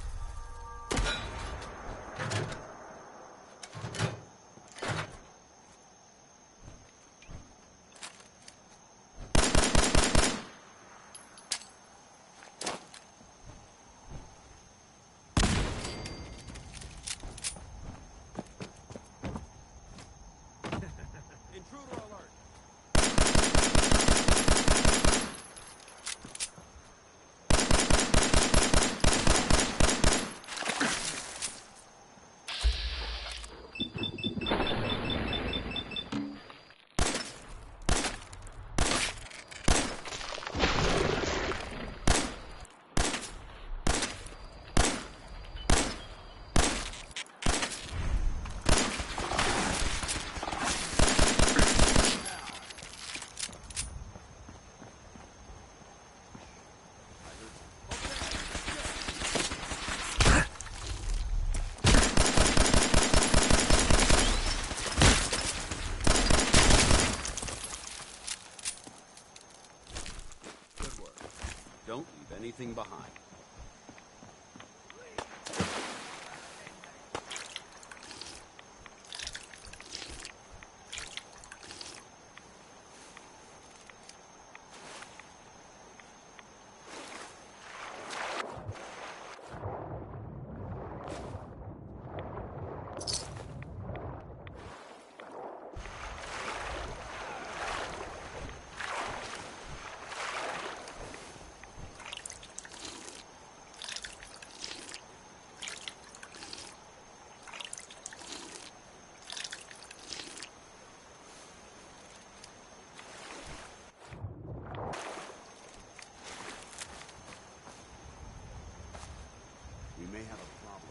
Don't leave anything behind. We may have a problem.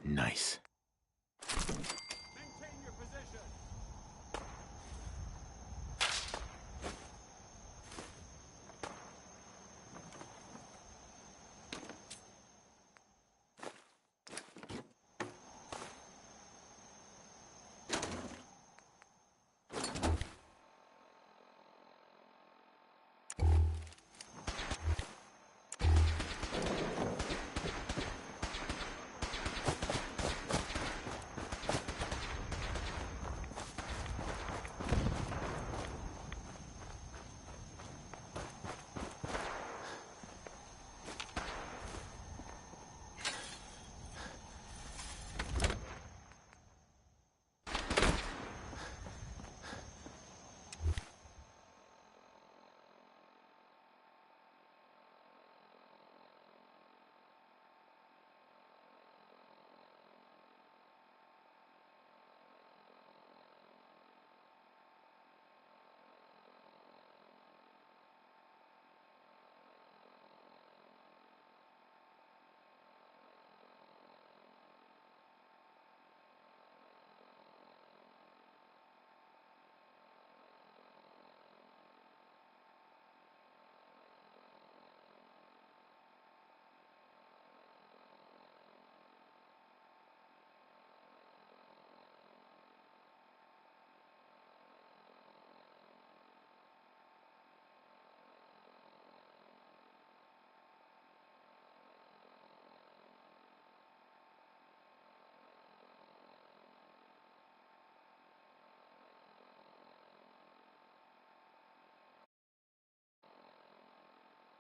Nice.